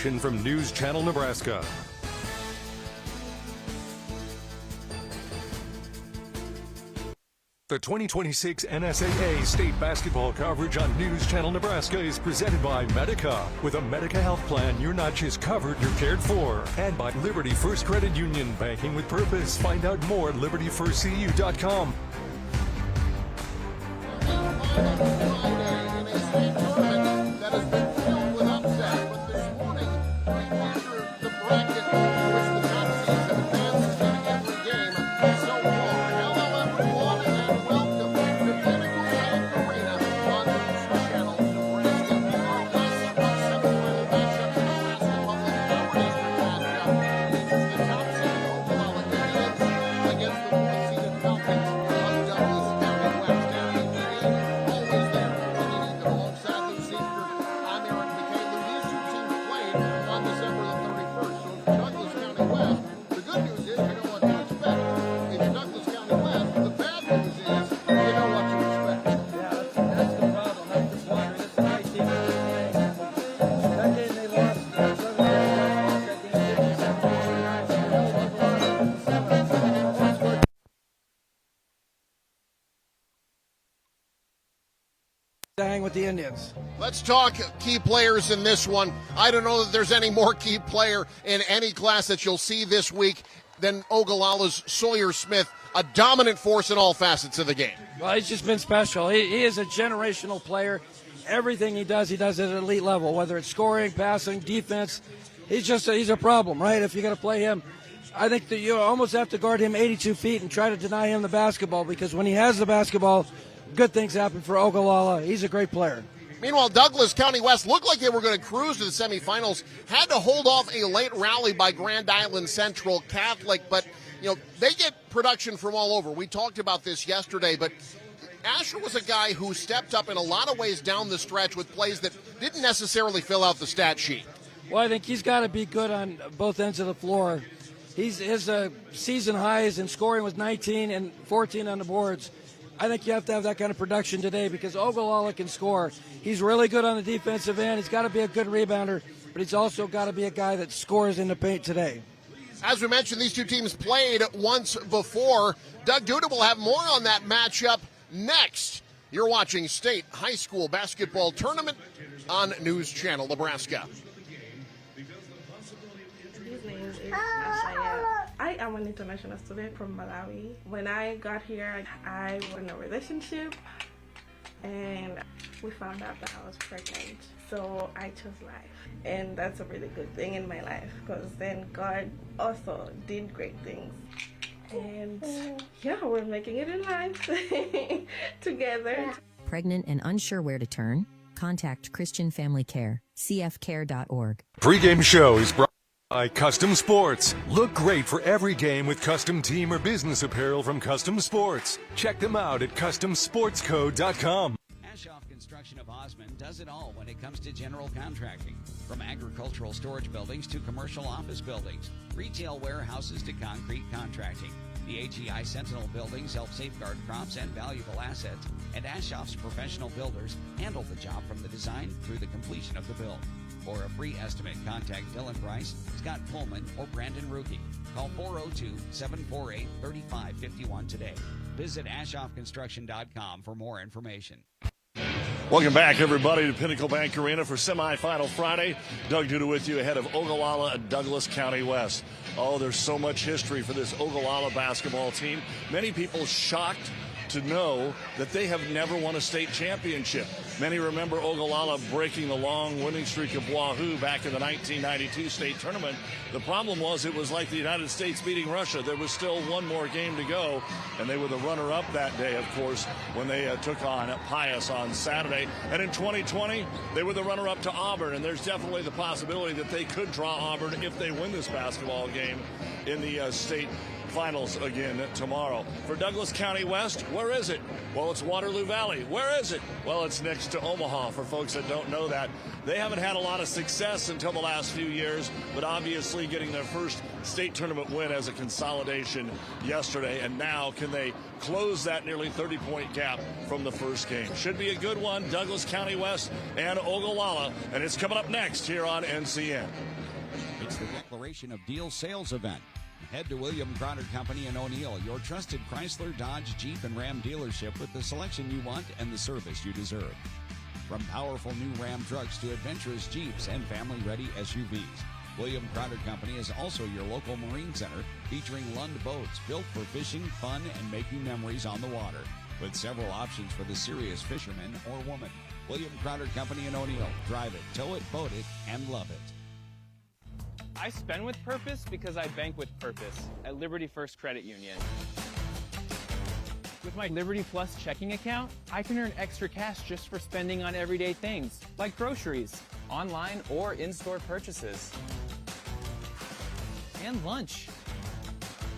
station from News Channel Nebraska. The 2026 NSAA state basketball coverage on News Channel Nebraska is presented by Medica. With a Medica health plan, you're not just covered, you're cared for. And by Liberty First Credit Union, banking with purpose. Find out more at libertyfirstcu.com. To hang with the Indians. Let's talk key players in this one. I don't know that there's any more key player in any class that you'll see this week than Ogalalla's Sawyer Smith, a dominant force in all facets of the game. Well, he's just been special. He is a generational player. Everything he does at an elite level, whether it's scoring, passing, defense. He's a problem, right? If you're going to play him, I think that you almost have to guard him 82 feet and try to deny him the basketball, because when he has the basketball, good things happen for Ogalalla. He's a great player. Meanwhile, Douglas County West looked like they were going to cruise to the semifinals, had to hold off a late rally by Grand Island Central Catholic, but they get production from all over. We talked about this yesterday, but Asher was a guy who stepped up in a lot of ways down the stretch with plays that didn't necessarily fill out the stat sheet. Well, I think he's got to be good on both ends of the floor. His season highs in scoring was 19 and 14 on the boards. I think you have to have that kind of production today because Ogalalla can score. He's really good on the defensive end. He's got to be a good rebounder, but he's also got to be a guy that scores in the paint today. As we mentioned, these two teams played once before. Doug Duda will have more on that matchup next. You're watching State High School Basketball Tournament on News Channel Nebraska. His name is Asaya. I am an international student from Malawi. When I got here, I was in a relationship and we found out that I was pregnant. So I chose life. And that's a really good thing in my life because then God also did great things. And yeah, we're making it in life together. Pregnant and unsure where to turn? Contact Christian Family Care, cfcare.org. Pregame show is brought by Custom Sports. Look great for every game with custom team or business apparel from Custom Sports. Check them out at customsportsco.com. Ashoff Construction of Osmond does it all when it comes to general contracting. From agricultural storage buildings to commercial office buildings, retail warehouses to concrete contracting. The AGI Sentinel buildings help safeguard crops and valuable assets, and Ashoff's professional builders handle the job from the design through the completion of the build. For a free estimate, contact Dylan Price, Scott Pullman, or Brandon Ruki. Call 402-748-3551 today. Visit AshoffConstruction.com for more information. Welcome back, everybody, to Pinnacle Bank Arena for semifinal Friday. Doug Duda with you ahead of Ogalalla and Douglas County West. Oh, there's so much history for this Ogalalla basketball team. Many people shocked to know that they have never won a state championship. Many remember Ogalalla breaking the long winning streak of Wahoo back in the 1992 state tournament. The problem was it was like the United States beating Russia. There was still one more game to go, and they were the runner-up that day, of course, when they took on Pius on Saturday. And in 2020, they were the runner-up to Auburn, and there's definitely the possibility that they could draw Auburn if they win this basketball game in the state semifinals again tomorrow. For Douglas County West, where is it? Well, it's Waterloo Valley. Where is it? Well, it's next to Omaha. For folks that don't know that, they haven't had a lot of success until the last few years, but obviously getting their first state tournament win as a consolidation yesterday, and now can they close that nearly 30-point gap from the first game? Should be a good one. Douglas County West and Ogalalla, and it's coming up next here on NCN. It's the Declaration of Deal sales event. Head to William Crowder Company in O'Neill, your trusted Chrysler, Dodge, Jeep, and Ram dealership with the selection you want and the service you deserve. From powerful new Ram trucks to adventurous Jeeps and family-ready SUVs, William Crowder Company is also your local marine center featuring Lund boats built for fishing, fun, and making memories on the water, with several options for the serious fisherman or woman. William Crowder Company in O'Neill. Drive it, tow it, boat it, and love it. I spend with purpose because I bank with purpose at Liberty First Credit Union. With my Liberty Plus checking account, I can earn extra cash just for spending on everyday things, like groceries, online or in-store purchases, and lunch.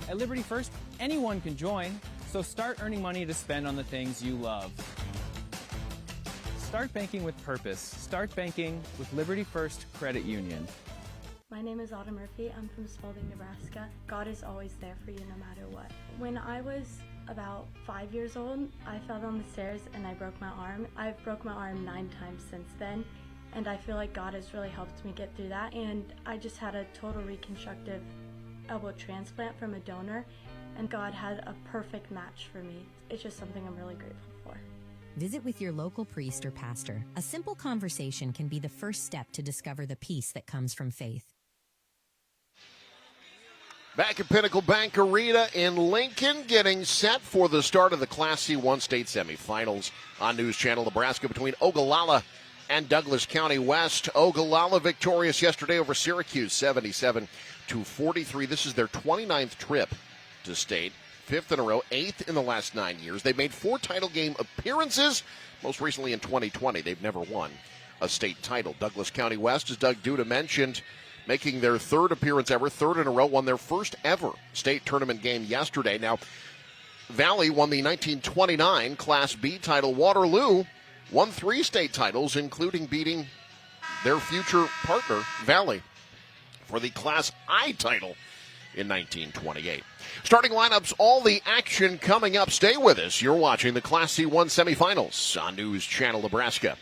At Liberty First, anyone can join, so start earning money to spend on the things you love. Start banking with purpose. Start banking with Liberty First Credit Union. My name is Autumn Murphy. I'm from Spalding, Nebraska. God is always there for you no matter what. When I was about 5 years old, I fell down the stairs and I broke my arm. I've broke my arm 9 times since then, and I feel like God has really helped me get through that. And I just had a total reconstructive elbow transplant from a donor, and God had a perfect match for me. It's just something I'm really grateful for. Visit with your local priest or pastor. A simple conversation can be the first step to discover the peace that comes from faith. Back at Pinnacle Bank Arena in Lincoln, getting set for the start of the Class C1 state semifinals on News Channel Nebraska between Ogalalla and Douglas County West. Ogalalla victorious yesterday over Syracuse, 77-43. This is their 29th trip to state, 5th in a row, 8th in the last 9 years. They've made 4 title game appearances, most recently in 2020. They've never won a state title. Douglas County West, as Doug Duda mentioned, making their 3rd appearance ever, 3rd in a row, won their first ever state tournament game yesterday. Now, Valley won the 1929 Class B title. Waterloo won 3 state titles, including beating their future partner, Valley, for the Class I title in 1928. Starting lineups, all the action coming up. Stay with us. You're watching the Class C1 semifinals on News Channel Nebraska.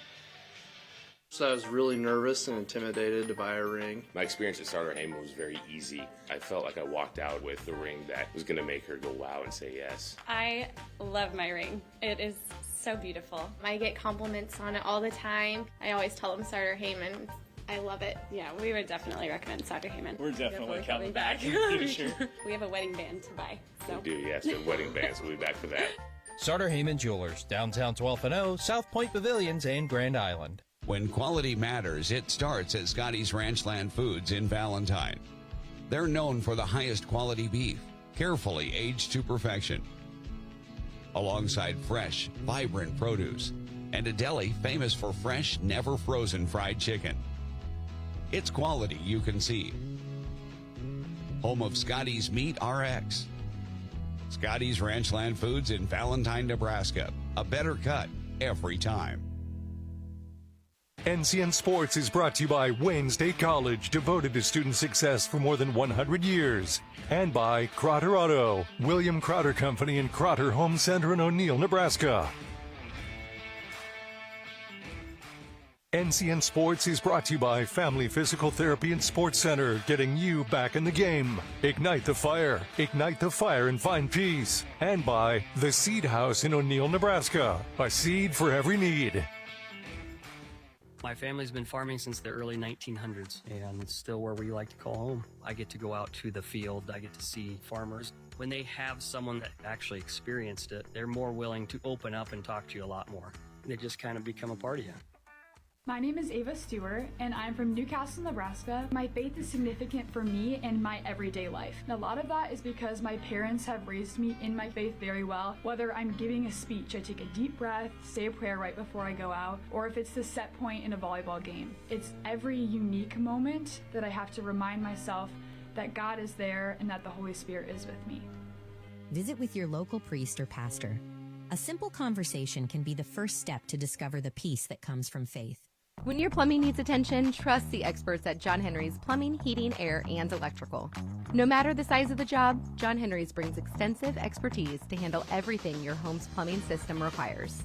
So I was really nervous and intimidated to buy a ring. My experience at Starter Heyman was very easy. I felt like I walked out with the ring that was going to make her go wow and say yes. I love my ring. It is so beautiful. I get compliments on it all the time. I always tell them Starter Heyman. I love it. Yeah, we would definitely recommend Starter Heyman. We're definitely coming back in the future. We have a wedding band to buy. So. We do, yes, a wedding band, so we'll be back for that. Starter Heyman Jewelers, downtown 12th and O, South Point Pavilions, and Grand Island. When quality matters, it starts at Scotty's Ranchland Foods in Valentine. They're known for the highest quality beef, carefully aged to perfection, alongside fresh, vibrant produce, and a deli famous for fresh, never frozen fried chicken. It's quality you can see. Home of Scotty's Meat RX. Scotty's Ranchland Foods in Valentine, Nebraska. A better cut every time. NCN Sports is brought to you by Wayne State College, devoted to student success for more than 100 years. And by Crowder Auto, William Crowder Company and Crowder Home Center in O'Neill, Nebraska. NCN Sports is brought to you by Family Physical Therapy and Sports Center, getting you back in the game. Ignite the fire and find peace. And by The Seed House in O'Neill, Nebraska, a seed for every need. My family's been farming since the early 1900s, and it's still where we like to call home. I get to go out to the field. I get to see farmers. When they have someone that actually experienced it, they're more willing to open up and talk to you a lot more. They just kind of become a part of you. My name is Ava Stewart, and I'm from Newcastle, Nebraska. My faith is significant for me in my everyday life. And a lot of that is because my parents have raised me in my faith very well. Whether I'm giving a speech, I take a deep breath, say a prayer right before I go out, or if it's the set point in a volleyball game. It's every unique moment that I have to remind myself that God is there and that the Holy Spirit is with me. Visit with your local priest or pastor. A simple conversation can be the first step to discover the peace that comes from faith. When your plumbing needs attention, trust the experts at John Henry's Plumbing, Heating, Air, and Electrical. No matter the size of the job, John Henry's brings extensive expertise to handle everything your home's plumbing system requires.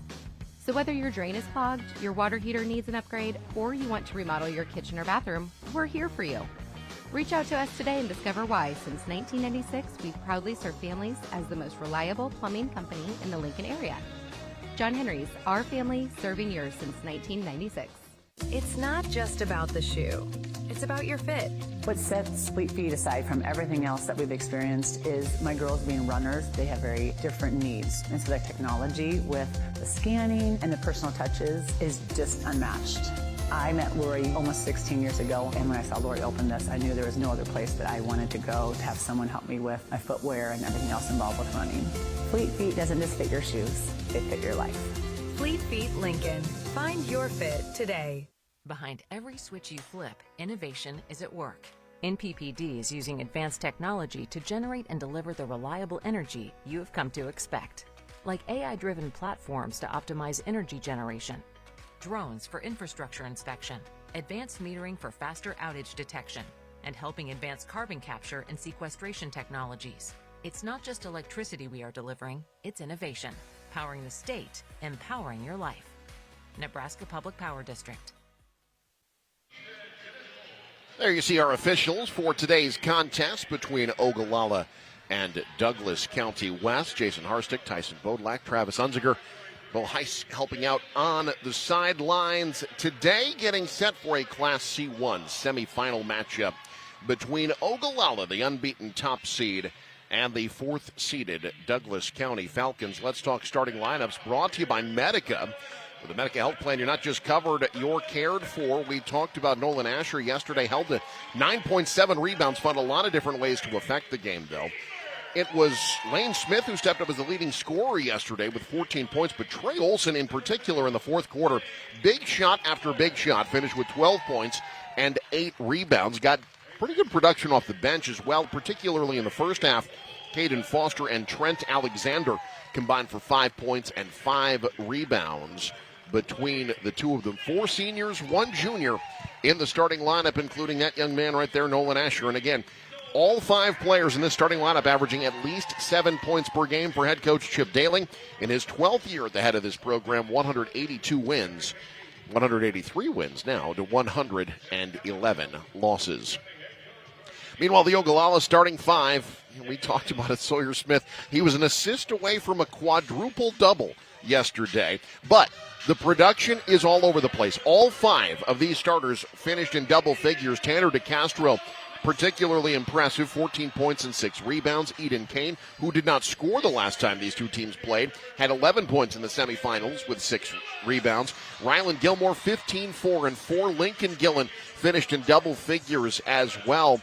So whether your drain is clogged, your water heater needs an upgrade, or you want to remodel your kitchen or bathroom, we're here for you. Reach out to us today and discover why, since 1996, we've proudly served families as the most reliable plumbing company in the Lincoln area. John Henry's, our family serving yours since 1996. It's not just about the shoe. It's about your fit. What sets Fleet Feet aside from everything else that we've experienced is my girls being runners. They have very different needs. And so the technology with the scanning and the personal touches is just unmatched. I met Lori almost 16 years ago, and when I saw Lori open this, I knew there was no other place that I wanted to go to have someone help me with my footwear and everything else involved with running. Fleet Feet doesn't just fit your shoes, they fit your life. Fleet Feet Lincoln. Find your fit today. Behind every switch you flip, innovation is at work. NPPD is using advanced technology to generate and deliver the reliable energy you have come to expect. Like AI-driven platforms to optimize energy generation, drones for infrastructure inspection, advanced metering for faster outage detection, and helping advance carbon capture and sequestration technologies. It's not just electricity we are delivering, it's innovation. Powering the state, empowering your life. Nebraska Public Power District. There you see our officials for today's contest between Ogalalla and Douglas County West. Jason Harstick, Tyson Bodlak, Travis Unziger. Bo Heiss helping out on the sidelines today, getting set for a Class C1 semifinal matchup between Ogalalla, the unbeaten top seed, and the fourth-seeded Douglas County Falcons. Let's talk starting lineups brought to you by Medica. With the Medica Health Plan, you're not just covered, you're cared for. We talked about Nolan Asher yesterday, held to 9.7 rebounds, found a lot of different ways to affect the game, though. It was Lane Smith who stepped up as the leading scorer yesterday with 14 points, but Trey Olson in particular in the fourth quarter, big shot after big shot, finished with 12 points and 8 rebounds. Got pretty good production off the bench as well, particularly in the first half. Caden Foster and Trent Alexander combined for 5 points and 5 rebounds between the two of them. 4 seniors, 1 junior in the starting lineup, including that young man right there, Nolan Asher. And again, all 5 players in this starting lineup averaging at least 7 points per game for head coach Chip Daling. In his 12th year at the head of this program, 182 wins, 183 wins now to 111 losses. Meanwhile, the Ogalalla starting 5, we talked about it, Sawyer Smith. He was an assist away from a quadruple double yesterday, but the production is all over the place. All 5 of these starters finished in double figures. Tanner DeCastro, particularly impressive, 14 points and 6 rebounds. Eden Kane, who did not score the last time these two teams played, had 11 points in the semifinals with 6 rebounds. Rylan Gilmore, 15, 4, and 4. Lincoln Gillen finished in double figures as well.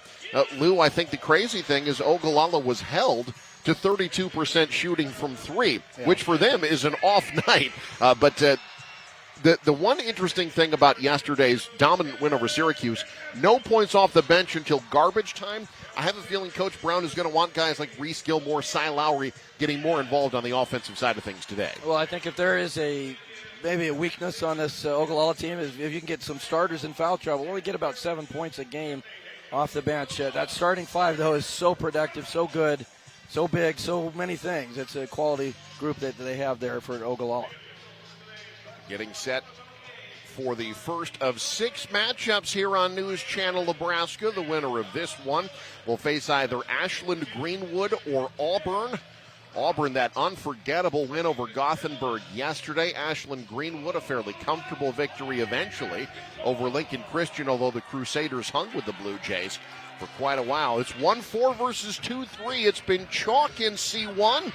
Lou, I think the crazy thing is Ogalalla was held to 32% shooting from 3, which for them is an off night. But the one interesting thing about yesterday's dominant win over Syracuse, no points off the bench until garbage time. I have a feeling Coach Brown is going to want guys like Reese Gilmore, Cy Lowry getting more involved on the offensive side of things today. Well, I think if there is maybe a weakness on this Ogalalla team is if you can get some starters in foul trouble, only get about 7 points a game off the bench. That starting 5, though, is so productive, so good, so big, so many things. It's a quality group that they have there for Ogalalla. Getting set for the first of 6 matchups here on News Channel Nebraska. The winner of this one will face either Ashland Greenwood or Auburn. Auburn, that unforgettable win over Gothenburg yesterday. Ashland Greenwood, a fairly comfortable victory eventually over Lincoln Christian, although the Crusaders hung with the Blue Jays for quite a while. It's 1-4 versus 2-3. It's been chalk in C1.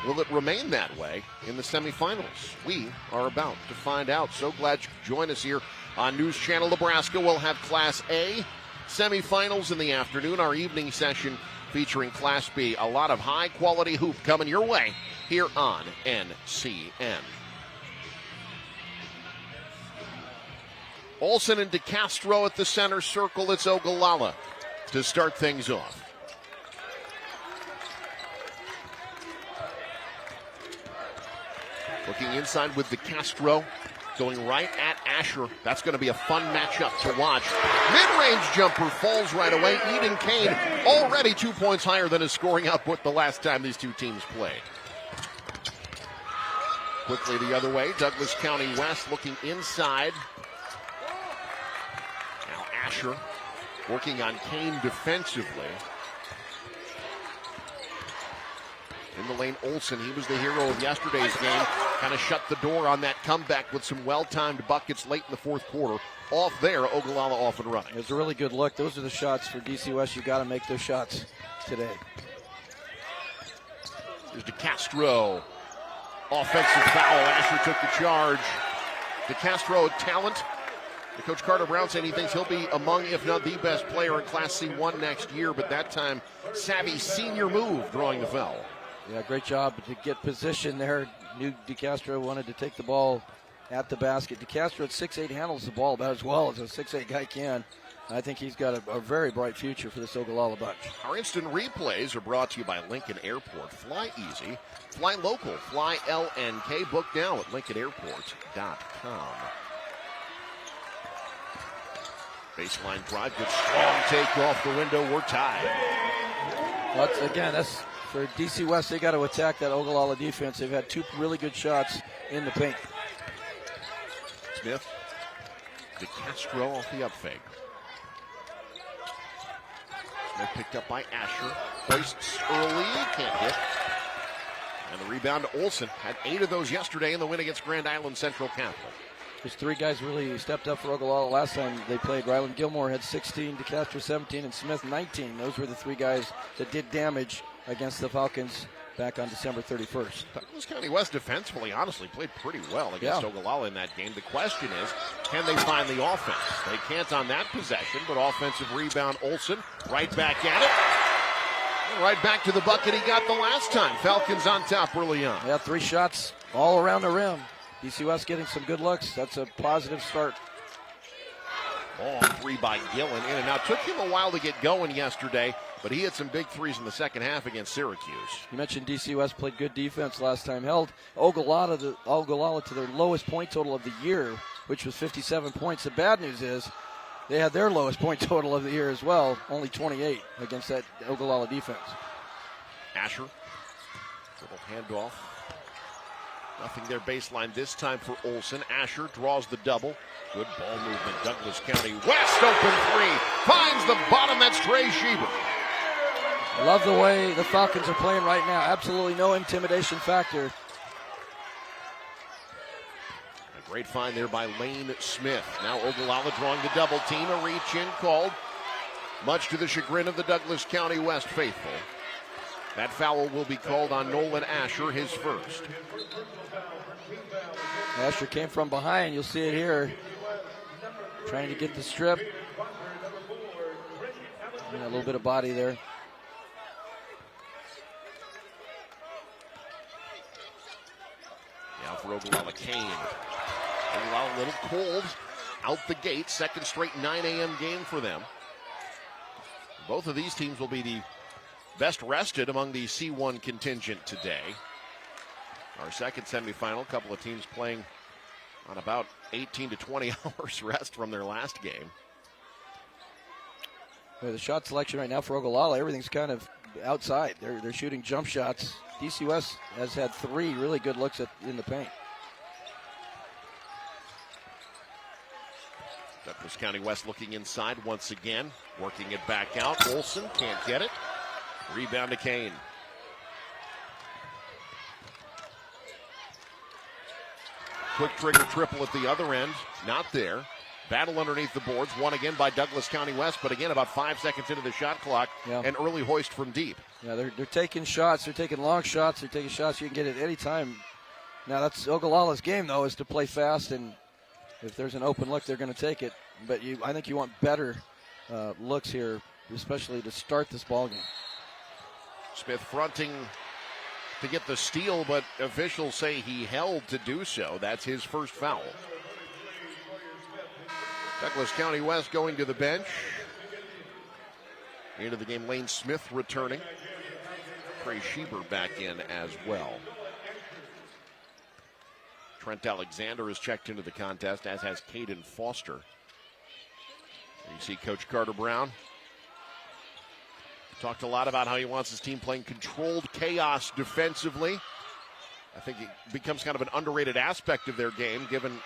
Will it remain that way in the semifinals? We are about to find out. So glad you could join us here on News Channel Nebraska. We'll have Class A semifinals in the afternoon. Our evening session featuring Class B. A lot of high-quality hoop coming your way here on NCN. Olsen and DeCastro at the center circle. It's Ogalalla to start things off. Looking inside with DeCastro. Going right at Asher. That's going to be a fun matchup to watch. Mid-range jumper falls right away. Eden Kane already 2 points higher than his scoring output the last time these two teams played. Quickly the other way. Douglas County West looking inside. Now Asher working on Kane defensively. In the lane, Olsen, he was the hero of yesterday's game. Kind of shut the door on that comeback with some well-timed buckets late in the fourth quarter. Off there, Ogalalla off and running. It was a really good look. Those are the shots for DC West. You got to make those shots today. Here's DeCastro. Offensive foul. Asher took the charge. DeCastro, talent. Coach Carter Brown saying he thinks he'll be among, if not the best player in Class C1 next year, but that time, savvy senior move drawing the foul. Yeah, great job to get position there. Knew DeCastro wanted to take the ball at the basket. DeCastro at 6'8" handles the ball about as well as a 6'8" guy can. I think he's got a very bright future for this Ogalalla bunch. Our instant replays are brought to you by Lincoln Airport. Fly easy, fly local, fly LNK. Book now at LincolnAirport.com. Baseline drive, good strong take off the window. We're tied. That's for DC West. They got to attack that Ogalalla defense. They've had two really good shots in the paint. Smith, DeCastro off the up fake. Smith picked up by Asher. Hoists early, can't hit. And the rebound to Olsen. Had 8 of those yesterday in the win against Grand Island Central Capital. There's 3 guys really stepped up for Ogalalla last time they played. Ryland Gilmore had 16, DeCastro 17, and Smith 19. Those were the 3 guys that did damage against the Falcons back on December 31st. Douglas County West defensively, honestly, played pretty well against Ogalalla in that game. The question is, can they find the offense? They can't on that possession, but offensive rebound, Olsen, right back at it. And right back to the bucket he got the last time. Falcons on top early on. Yeah, 3 shots all around the rim. DC West getting some good looks. That's a positive start. Long 3 by Gillen, in and out. Took him a while to get going yesterday, but he had some big threes in the second half against Syracuse. You mentioned DC West played good defense last time. Held Ogalalla to their lowest point total of the year, which was 57 points. The bad news is they had their lowest point total of the year as well, only 28 against that Ogalalla defense. Asher, little handoff. Nothing there baseline this time for Olsen. Asher draws the double. Good ball movement. Douglas County West open 3. Finds the bottom. That's Trey Schieber. I love the way the Falcons are playing right now. Absolutely no intimidation factor. A great find there by Lane Smith. Now Ogalalla drawing the double team. A reach in called, much to the chagrin of the Douglas County West faithful. That foul will be called on Nolan Asher, his first. Asher came from behind. You'll see it here. Trying to get the strip. And a little bit of body there. Now for Ogalalla, Kane. Ogalalla a little cold out the gate. Second straight 9 a.m. game for them. Both of these teams will be the best rested among the C1 contingent today. Our second semifinal, a couple of teams playing on about 18 to 20 hours rest from their last game. Well, the shot selection right now for Ogalalla, everything's kind of outside. They're shooting jump shots. DC West has had 3 really good looks in the paint. Douglas County West looking inside once again, working it back out. Olsen can't get it. Rebound to Kane. Quick trigger triple at the other end. Not there. Battle underneath the boards. Won again by Douglas County West, but again about 5 seconds into the shot clock. An early hoist from deep. Yeah, they're taking shots. They're taking long shots. They're taking shots you can get at any time. Now that's Ogalalla's game, though, is to play fast, and if there's an open look, they're going to take it. But I think you want better looks here, especially to start this ball game. Smith fronting to get the steal, but officials say he held to do so. That's his first foul. Douglas County West going to the bench. Into the game, Lane Smith returning. Trey Schieber back in as well. Trent Alexander has checked into the contest, as has Caden Foster. And you see Coach Carter Brown talked a lot about how he wants his team playing controlled chaos defensively. I think it becomes kind of an underrated aspect of their game, given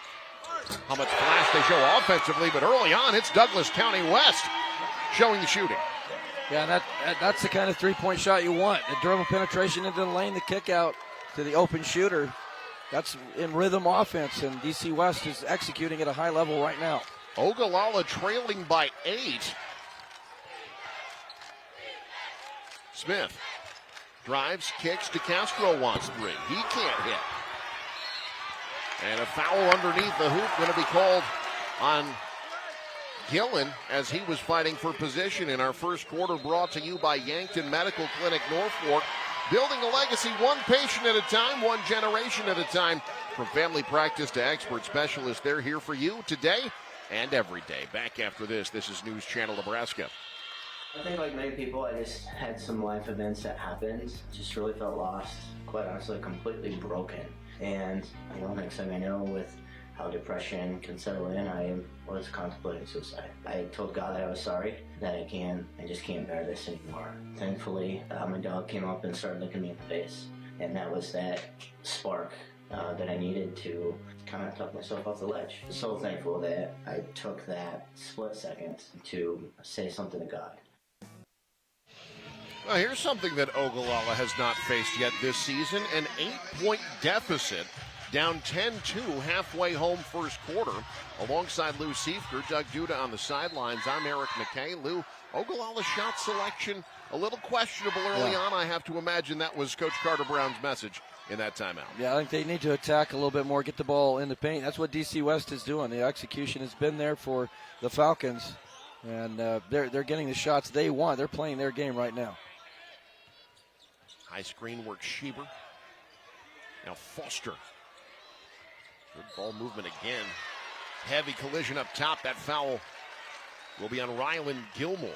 how much flash they show offensively. But early on, it's Douglas County West showing the shooting. Yeah, that's the kind of three-point shot you want. The dribble penetration into the lane, the kick out to the open shooter. That's in rhythm offense, and DC West is executing at a high level right now. Ogalalla trailing by 8. Smith drives, kicks. DeCastro wants 3. He can't hit. And a foul underneath the hoop going to be called on Gillen as he was fighting for position in our first quarter, brought to you by Yankton Medical Clinic Norfolk. Building a legacy one patient at a time, one generation at a time. From family practice to expert specialists, they're here for you today and every day. Back after this. This is News Channel Nebraska. I think like many people, I just had some life events that happened. Just really felt lost, quite honestly, completely broken. And next thing I know, with how depression can settle in, I was contemplating suicide. I told God that I was sorry, that I just can't bear this anymore. Thankfully, my dog came up and started looking me in the face. And that was that spark that I needed to kind of talk myself off the ledge. So thankful that I took that split second to say something to God. Well, here's something that Ogalalla has not faced yet this season, an 8-point deficit, down 10-2 halfway home first quarter. Alongside Lou Siefker, Doug Duda on the sidelines. I'm Eric McKay. Lou, Ogalalla's shot selection a little questionable early on. I have to imagine that was Coach Carter Brown's message in that timeout. Yeah, I think they need to attack a little bit more, get the ball in the paint. That's what DC West is doing. The execution has been there for the Falcons, and they're getting the shots they want. They're playing their game right now. High screen work, Schieber. Now Foster. Good ball movement again. Heavy collision up top. That foul will be on Rylan Gilmore.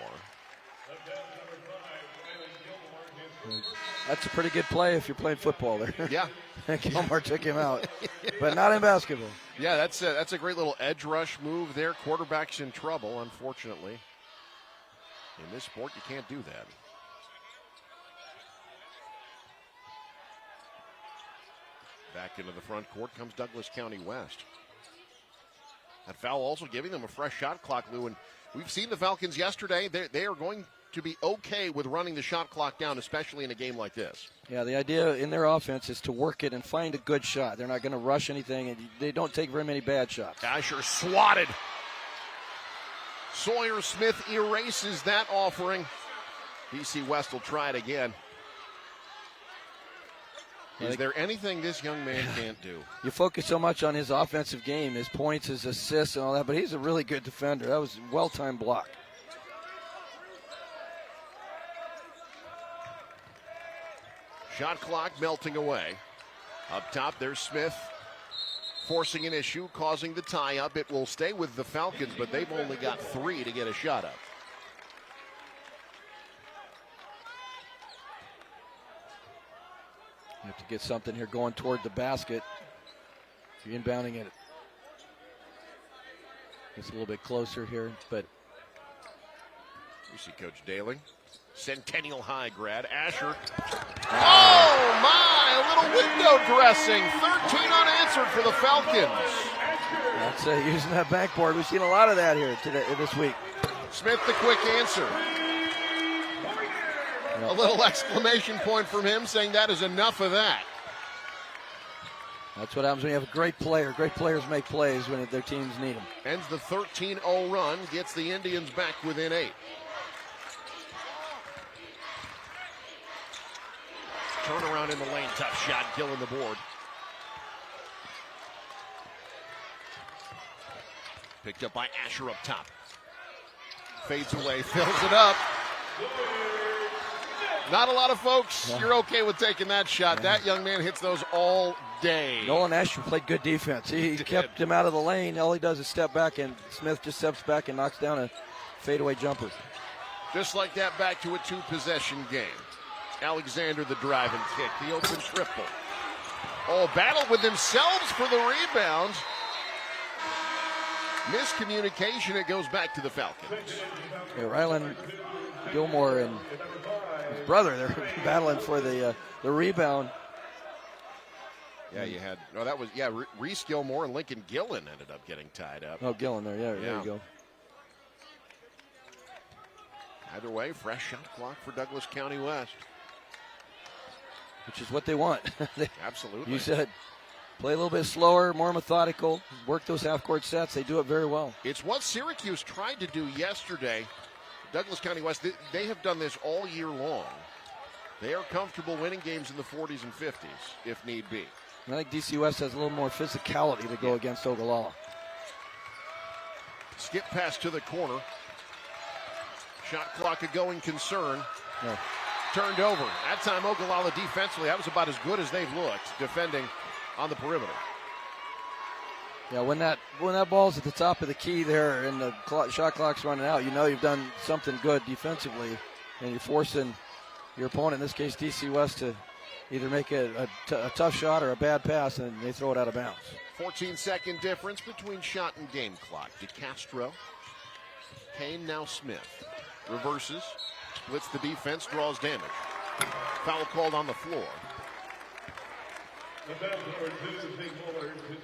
That's a pretty good play if you're playing football there. Yeah. Gilmore took him out, but not in basketball. Yeah, that's a great little edge rush move there. Quarterback's in trouble, unfortunately. In this sport, you can't do that. Back into the front court comes Douglas County West. That foul also giving them a fresh shot clock, Lou. And we've seen the Falcons yesterday. They are going to be okay with running the shot clock down, especially in a game like this. Yeah, the idea in their offense is to work it and find a good shot. They're not going to rush anything, and they don't take very many bad shots. Asher swatted. Sawyer Smith erases that offering. DC West will try it again. Is there anything this young man can't do? You focus so much on his offensive game, his points, his assists, and all that, but he's a really good defender. That was a well-timed block. Shot clock melting away. Up top, there's Smith forcing an issue, causing the tie-up. It will stay with the Falcons, but they've only got 3 to get a shot up. You have to get something here going toward the basket. You're inbounding it. It's a little bit closer here, but. You see Coach Daling. Centennial High grad. Asher. Oh, my! A little window dressing. 13 unanswered for the Falcons. That's using that backboard. We've seen a lot of that here this week. Smith, the quick answer. A little exclamation point from him saying that is enough of that. That's what happens when you have a great player. Great players make plays when their teams need them. Ends the 13-0 run, gets the Indians back within 8. Turnaround in the lane, tough shot, killing the board. Picked up by Asher up top. Fades away, fills it up. Not a lot of folks, you're okay with taking that shot. That young man hits those all day. Nolan Asher played good defense. He kept him out of the lane. All he does is step back, and Smith just steps back and knocks down a fadeaway jumper. Just like that, back to a 2-possession game. Alexander, the drive and kick, the open triple. Oh, battle with themselves for the rebound. Miscommunication. It goes back to the Falcons. Yeah, Rylan Gilmore and his brother, they're battling for the rebound. Yeah, you had, Reese Gilmore and Lincoln Gillen ended up getting tied up. Oh, Gillen there, there you go. Either way, fresh shot clock for Douglas County West. Which is what they want. Absolutely. You said play a little bit slower, more methodical, work those half-court sets. They do it very well. It's what Syracuse tried to do yesterday. Douglas County West, they have done this all year long. They are comfortable winning games in the 40s and 50s, if need be. I think DC West has a little more physicality to go against Ogalalla. Skip pass to the corner. Shot clock a going concern. Yeah. Turned over. That time Ogalalla defensively, that was about as good as they've looked defending on the perimeter. Yeah, when that ball's at the top of the key there and the shot clock's running out, you know you've done something good defensively, and you're forcing your opponent, in this case DC West, to either make a tough shot or a bad pass, and they throw it out of bounds. 14-second difference between shot and game clock. DeCastro. Kane, now Smith. Reverses. Splits the defense, draws damage. Foul called on the floor.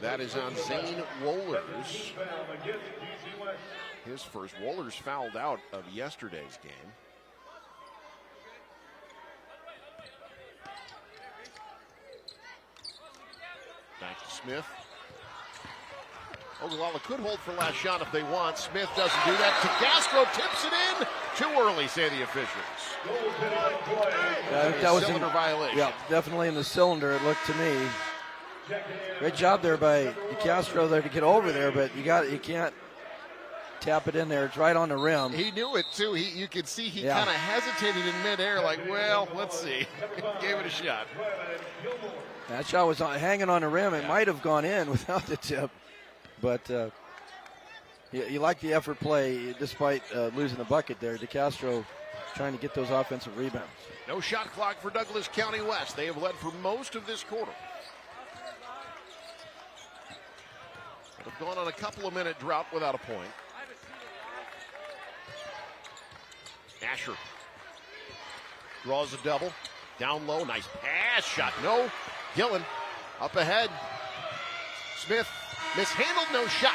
That is on Zane Wohlers. His first. Wohlers fouled out of yesterday's game. Back to Smith. Ogalalla could hold for last shot if they want. Smith doesn't do that. TeCastro tips it in. Too early, say the officials. Yeah, that was cylinder violation. Yeah, definitely in the cylinder, it looked to me. Great job there by DeCastro there to get over there, but you can't tap it in there. It's right on the rim. He knew it too. You could see he kind of hesitated in midair, like, well, let's see. Gave it a shot. That shot was hanging on the rim. It might have gone in without the tip. But you like the effort play despite losing the bucket there. DeCastro trying to get those offensive rebounds. No shot clock for Douglas County West. They have led for most of this quarter. They've gone on a couple of minute drought without a point. Asher draws a double. Down low, nice pass shot. No. Gillen up ahead. Smith mishandled, no shot.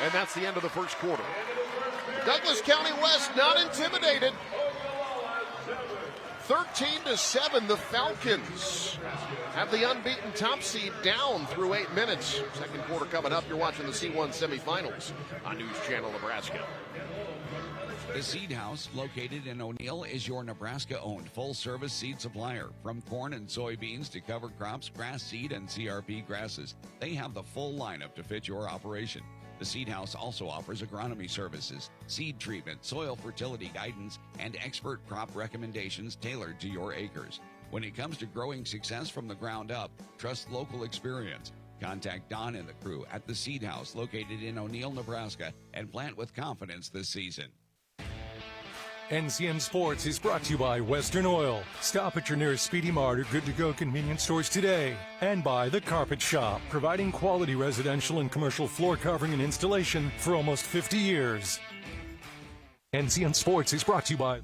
And that's the end of the first quarter. Douglas County West not intimidated. 13-7, the Falcons have the unbeaten top seed down through 8 minutes. Second quarter coming up. You're watching the C1 semifinals on News Channel Nebraska. The Seed House, located in O'Neill, is your Nebraska-owned full-service seed supplier. From corn and soybeans to cover crops, grass seed, and CRP grasses, they have the full lineup to fit your operation. The Seed House also offers agronomy services, seed treatment, soil fertility guidance, and expert crop recommendations tailored to your acres. When it comes to growing success from the ground up, trust local experience. Contact Don and the crew at the Seed House, located in O'Neill, Nebraska, and plant with confidence this season. NCN Sports is brought to you by Western Oil. Stop at your nearest Speedy Mart or Good to Go convenience stores today. And by The Carpet Shop, providing quality residential and commercial floor covering and installation for almost 50 years. NCN Sports is brought to you by...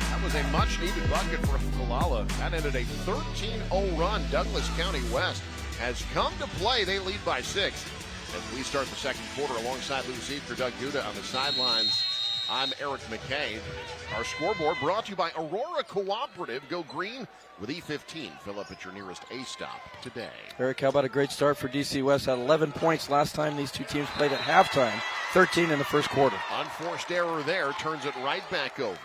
That was a much-needed bucket for Ogalalla. That ended a 13-0 run. Douglas County West has come to play. They lead by 6. As we start the second quarter alongside Lou Seeker, Doug Duda on the sidelines, I'm Eric McKay. Our scoreboard brought to you by Aurora Cooperative. Go green with E15. Fill up at your nearest A-stop today. Eric, how about a great start for DC West? Had 11 points last time these two teams played at halftime. 13 in the first quarter. Unforced error there. Turns it right back over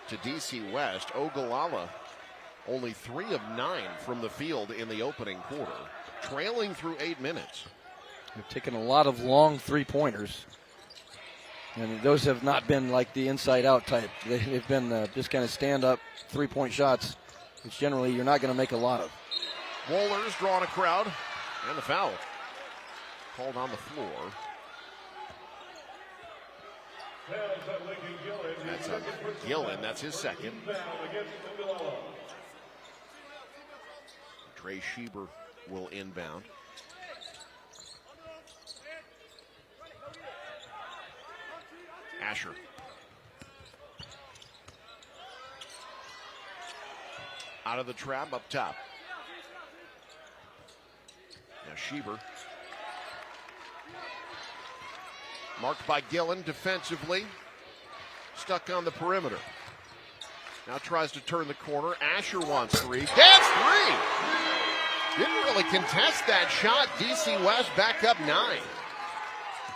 to DC West. Ogalalla only 3 of 9 from the field in the opening quarter. Trailing through 8 minutes. They've taken a lot of long three-pointers, and those have not been like the inside-out type. They've been just kind of stand-up three-point shots, which generally you're not going to make a lot of. Wohlers drawing a crowd, and the foul called on the floor. That's on Gillen. That's his second. Trey Schieber will inbound. Asher. Out of the trap, up top. Now Schieber. Marked by Gillen defensively. Stuck on the perimeter. Now tries to turn the corner. Asher wants three. Gets three! Didn't really contest that shot. DC West back up 9.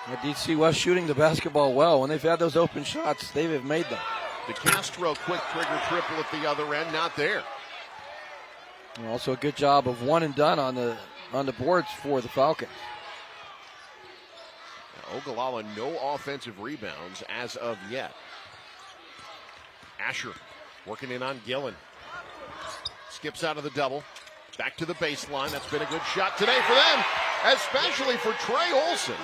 Yeah, DC West shooting the basketball well. When they've had those open shots, they have made them. De Castro quick trigger triple at the other end, not there. And also a good job of one and done on the boards for the Falcons. Now, Ogalalla no offensive rebounds as of yet. Asher working in on Gillen. Skips out of the double. Back to the baseline. That's been a good shot today for them, especially for Trey Olson.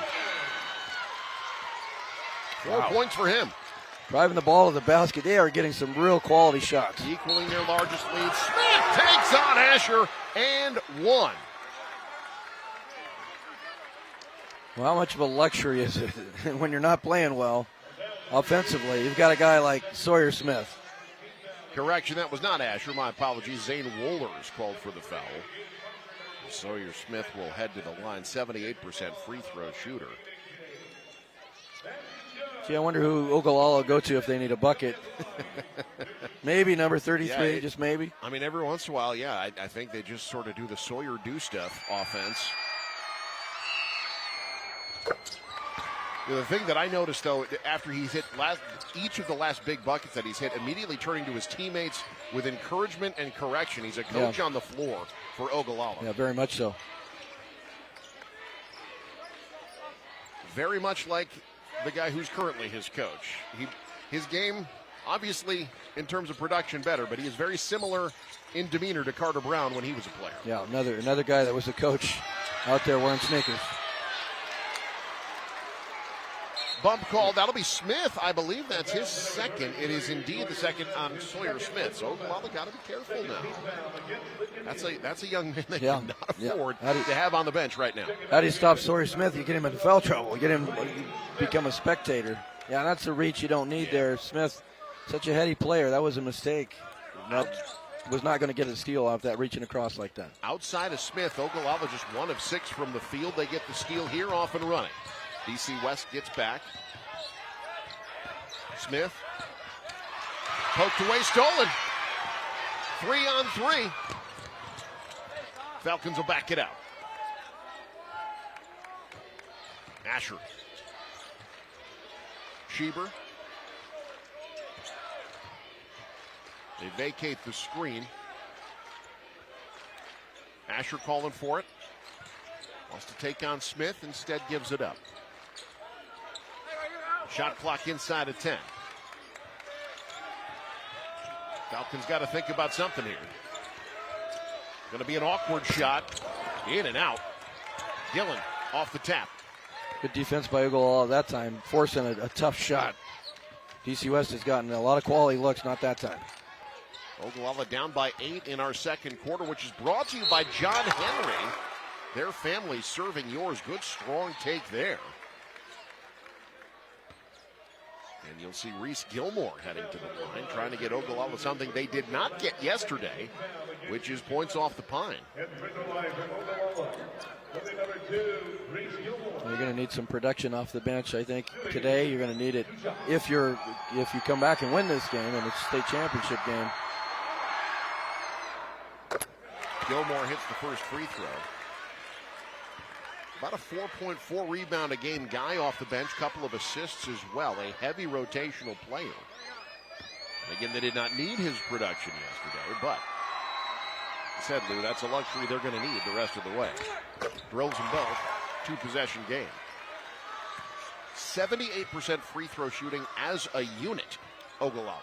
4 points for him. Driving the ball to the basket. They are getting some real quality shots. Equaling their largest lead. Smith takes on Asher and one. Well, how much of a luxury is it when you're not playing well offensively? You've got a guy like Sawyer Smith. Correction, that was not Asher. My apologies. Zane Wohler is called for the foul. Sawyer Smith will head to the line. 78% free throw shooter. Gee, I wonder who Ogalalla will go to if they need a bucket. Maybe number 33, just maybe. I mean, every once in a while, yeah, I think they just sort of do the Sawyer do stuff offense. The thing that I noticed, though, after he's hit each of the last big buckets that he's hit, immediately turning to his teammates with encouragement and correction. He's a coach on the floor for Ogalalla. Yeah, very much so. Very much like the guy who's currently his coach. His game, obviously, in terms of production, better, but he is very similar in demeanor to Carter Brown when he was a player. Yeah, another guy that was a coach out there wearing sneakers. Bump called. That'll be Smith. I believe that's his second. It is indeed the second on Sawyer Smith. So Ogalalla got to be careful now. That's a young man they cannot afford to have on the bench right now. How do you stop Sawyer Smith? You get him into foul trouble. You become a spectator. Yeah, that's a reach you don't need there. Smith, such a heady player. That was a mistake. That was not going to get a steal off that reaching across like that. Outside of Smith, Ogalalla just 1 of 6 from the field. They get the steal here, off and running. DC West gets back. Smith. Poked away, stolen. 3-on-3. Falcons will back it out. Asher. Schieber. They vacate the screen. Asher calling for it. Wants to take on Smith, instead gives it up. Shot clock inside of 10. Falcons got to think about something here. Going to be an awkward shot. In and out. Gillen off the tap. Good defense by Ogalalla that time, forcing a tough shot. DC West has gotten a lot of quality looks, not that time. Ogalalla down by 8 in our second quarter, which is brought to you by John Henry. Their family serving yours. Good, strong take there. And you'll see Reese Gilmore heading to the line, trying to get Ogalalla something they did not get yesterday, which is points off the pine. You're going to need some production off the bench, I think, today. You're going to need it if you come back and win this game, and it's a state championship game. Gilmore hits the first free throw. About a 4.4 rebound a game guy off the bench, couple of assists as well. A heavy rotational player. Again, they did not need his production yesterday, but said Lou, that's a luxury they're going to need the rest of the way. Drills them both, 2-possession game. 78% free throw shooting as a unit, Ogalalla.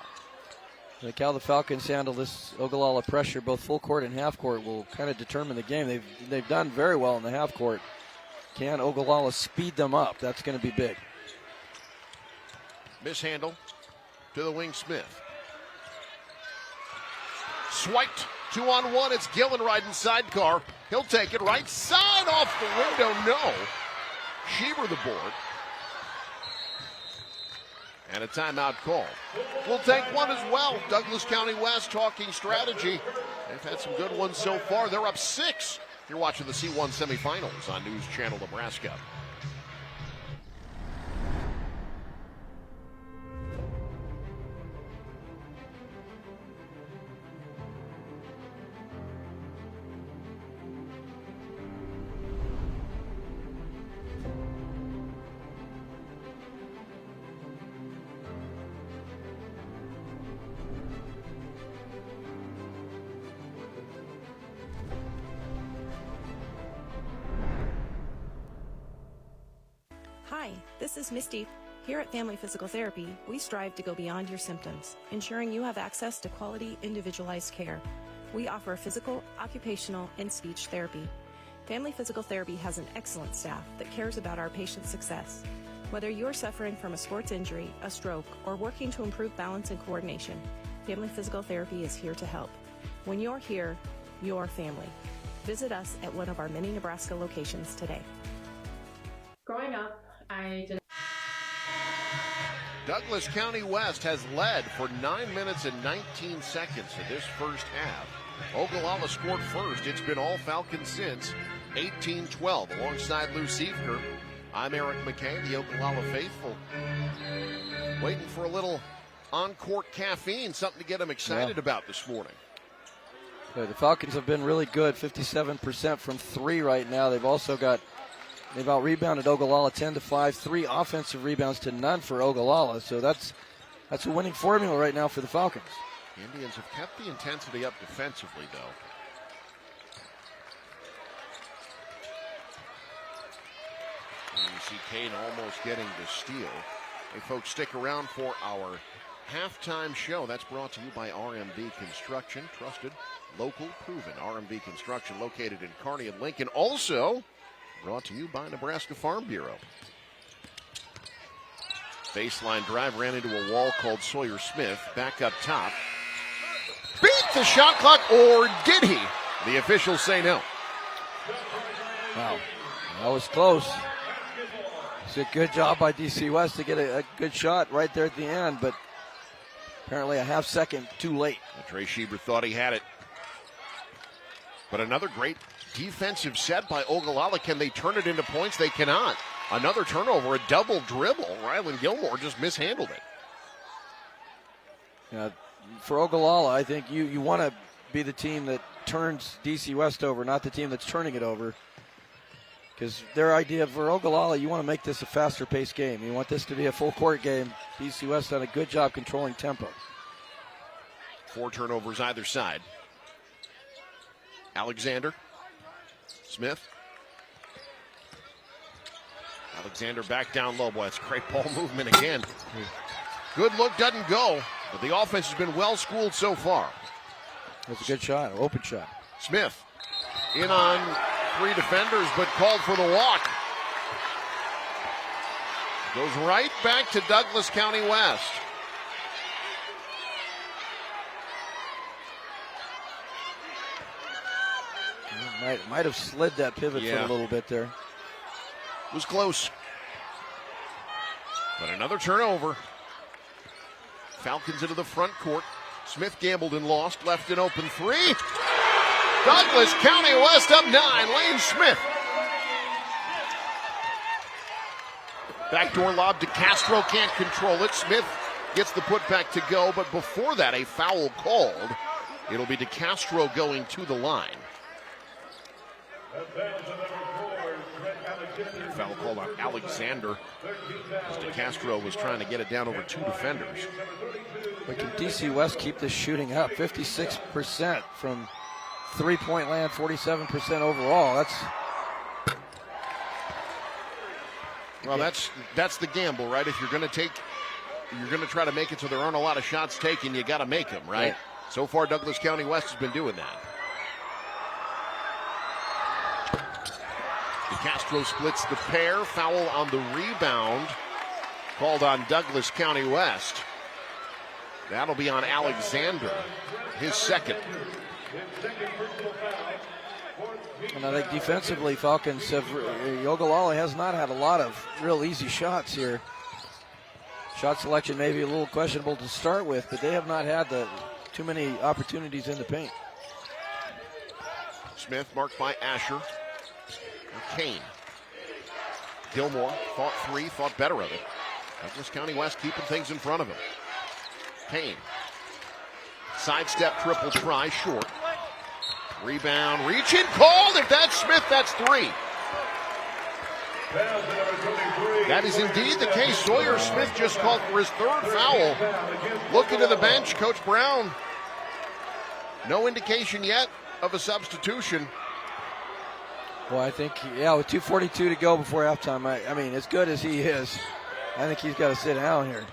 Like how the Falcons handle this Ogalalla pressure, both full court and half court, will kind of determine the game. They've done very well in the half court. Can Ogalalla speed them up? That's going to be big. Mishandle to the wing, Smith. Swiped, 2-on-1. It's Gillen riding sidecar. He'll take it right side off the window. No. Schieber the board. And a timeout call. We'll take one as well. Douglas County West talking strategy. They've had some good ones so far. They're up 6. You're watching the C1 semifinals on News Channel Nebraska. Hi, this is Misty. Here at Family Physical Therapy, we strive to go beyond your symptoms, ensuring you have access to quality, individualized care. We offer physical, occupational, and speech therapy. Family Physical Therapy has an excellent staff that cares about our patients' success. Whether you're suffering from a sports injury, a stroke, or working to improve balance and coordination, Family Physical Therapy is here to help. When you're here, you're family. Visit us at one of our many Nebraska locations today. Growing up, I did. Douglas County West has led for 9 minutes and 19 seconds in this first half. Ogalalla scored first. It's been all Falcons since 18-12 alongside Lou Siefker. I'm Eric McKay, the Ogalalla faithful. Waiting for a little on-court caffeine, something to get them excited about this morning. The Falcons have been really good, 57% from 3 right now. They've out-rebounded Ogalalla 10-5, 3 offensive rebounds to none for Ogalalla. So that's a winning formula right now for the Falcons. Indians have kept the intensity up defensively, though. And you see Kane almost getting the steal. Hey, folks, stick around for our halftime show. That's brought to you by RMB Construction. Trusted, local, proven. RMB Construction located in Kearney and Lincoln. Also brought to you by Nebraska Farm Bureau. Baseline drive, ran into a wall called Sawyer Smith. Back up top. Beat the shot clock, or did he? The officials say no. Wow, that was close. It's a good job by DC West to get a good shot right there at the end, but apparently a half second too late. Trey Schieber thought he had it. But another great defensive set by Ogalalla. Can they turn it into points? They cannot. Another turnover, a double dribble. Rylan Gilmore just mishandled it. Yeah, for Ogalalla, I think you want to be the team that turns DC West over, not the team that's turning it over. Because their idea for Ogalalla, you want to make this a faster paced game. You want this to be a full court game. DC West done a good job controlling tempo. 4 turnovers either side. Alexander. Smith. Alexander back down low. Boy, that's great ball movement again. Good look, doesn't go, but the offense has been well schooled so far. That's a good shot, an open shot. Smith in on 3 defenders, but called for the walk. Goes right back to Douglas County West. Might have slid that pivot for a little bit there. It was close. But another turnover. Falcons into the front court. Smith gambled and lost. Left an open 3. Douglas County West up 9. Lane Smith. Backdoor lob to Castro. Can't control it. Smith gets the putback to go. But before that, a foul called. It'll be DeCastro going to the line. Foul called on Alexander as DeCastro was trying to get it down over 2 defenders. But can DC West keep this shooting up? 56% from 3-point land, 47% overall. That's the gamble, right? If you're going to try to make it so there aren't a lot of shots taken, you got to make them, right? So far, Douglas County West has been doing that. Castro splits the pair. Foul on the rebound. called on Douglas County West. That'll be on Alexander, his second. And I think defensively, Falcons have, Ogalalla has not had a lot of real easy shots here. Shot selection may be a little questionable to start with, but they have not had too many opportunities in the paint. Smith marked by Asher. And Kane. Gilmore fought three, thought better of it. Douglas County West keeping things in front of him. Kane. Sidestep triple try, short. Rebound, reach in, called. If that's Smith, that's three. That is indeed the case. Sawyer Smith just called for his third foul. Looking to the bench, Coach Brown. No indication yet of a substitution. Well, I think, with 2:42 to go before halftime, I mean, as good as he is, I think he's got to sit down here.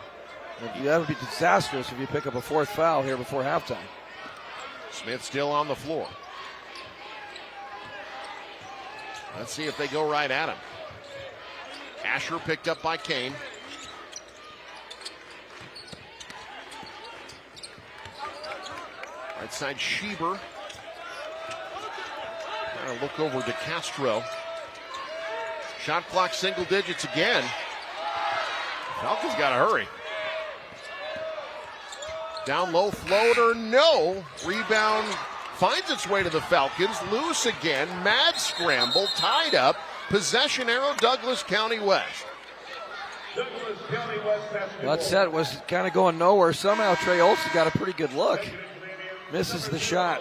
That would be disastrous if you pick up a fourth foul here before halftime. Smith still on the floor. Let's see if they go right at him. Asher picked up by Kane. Right side, Schieber. Trying to look over to Castro. Shot clock single digits again. Falcons got to hurry. Down low floater, no. Rebound finds its way to the Falcons. Loose again. Mad scramble. Tied up. Possession arrow, Douglas County West. That set was kind of going nowhere. Somehow Trey Olson got a pretty good look. Misses the shot.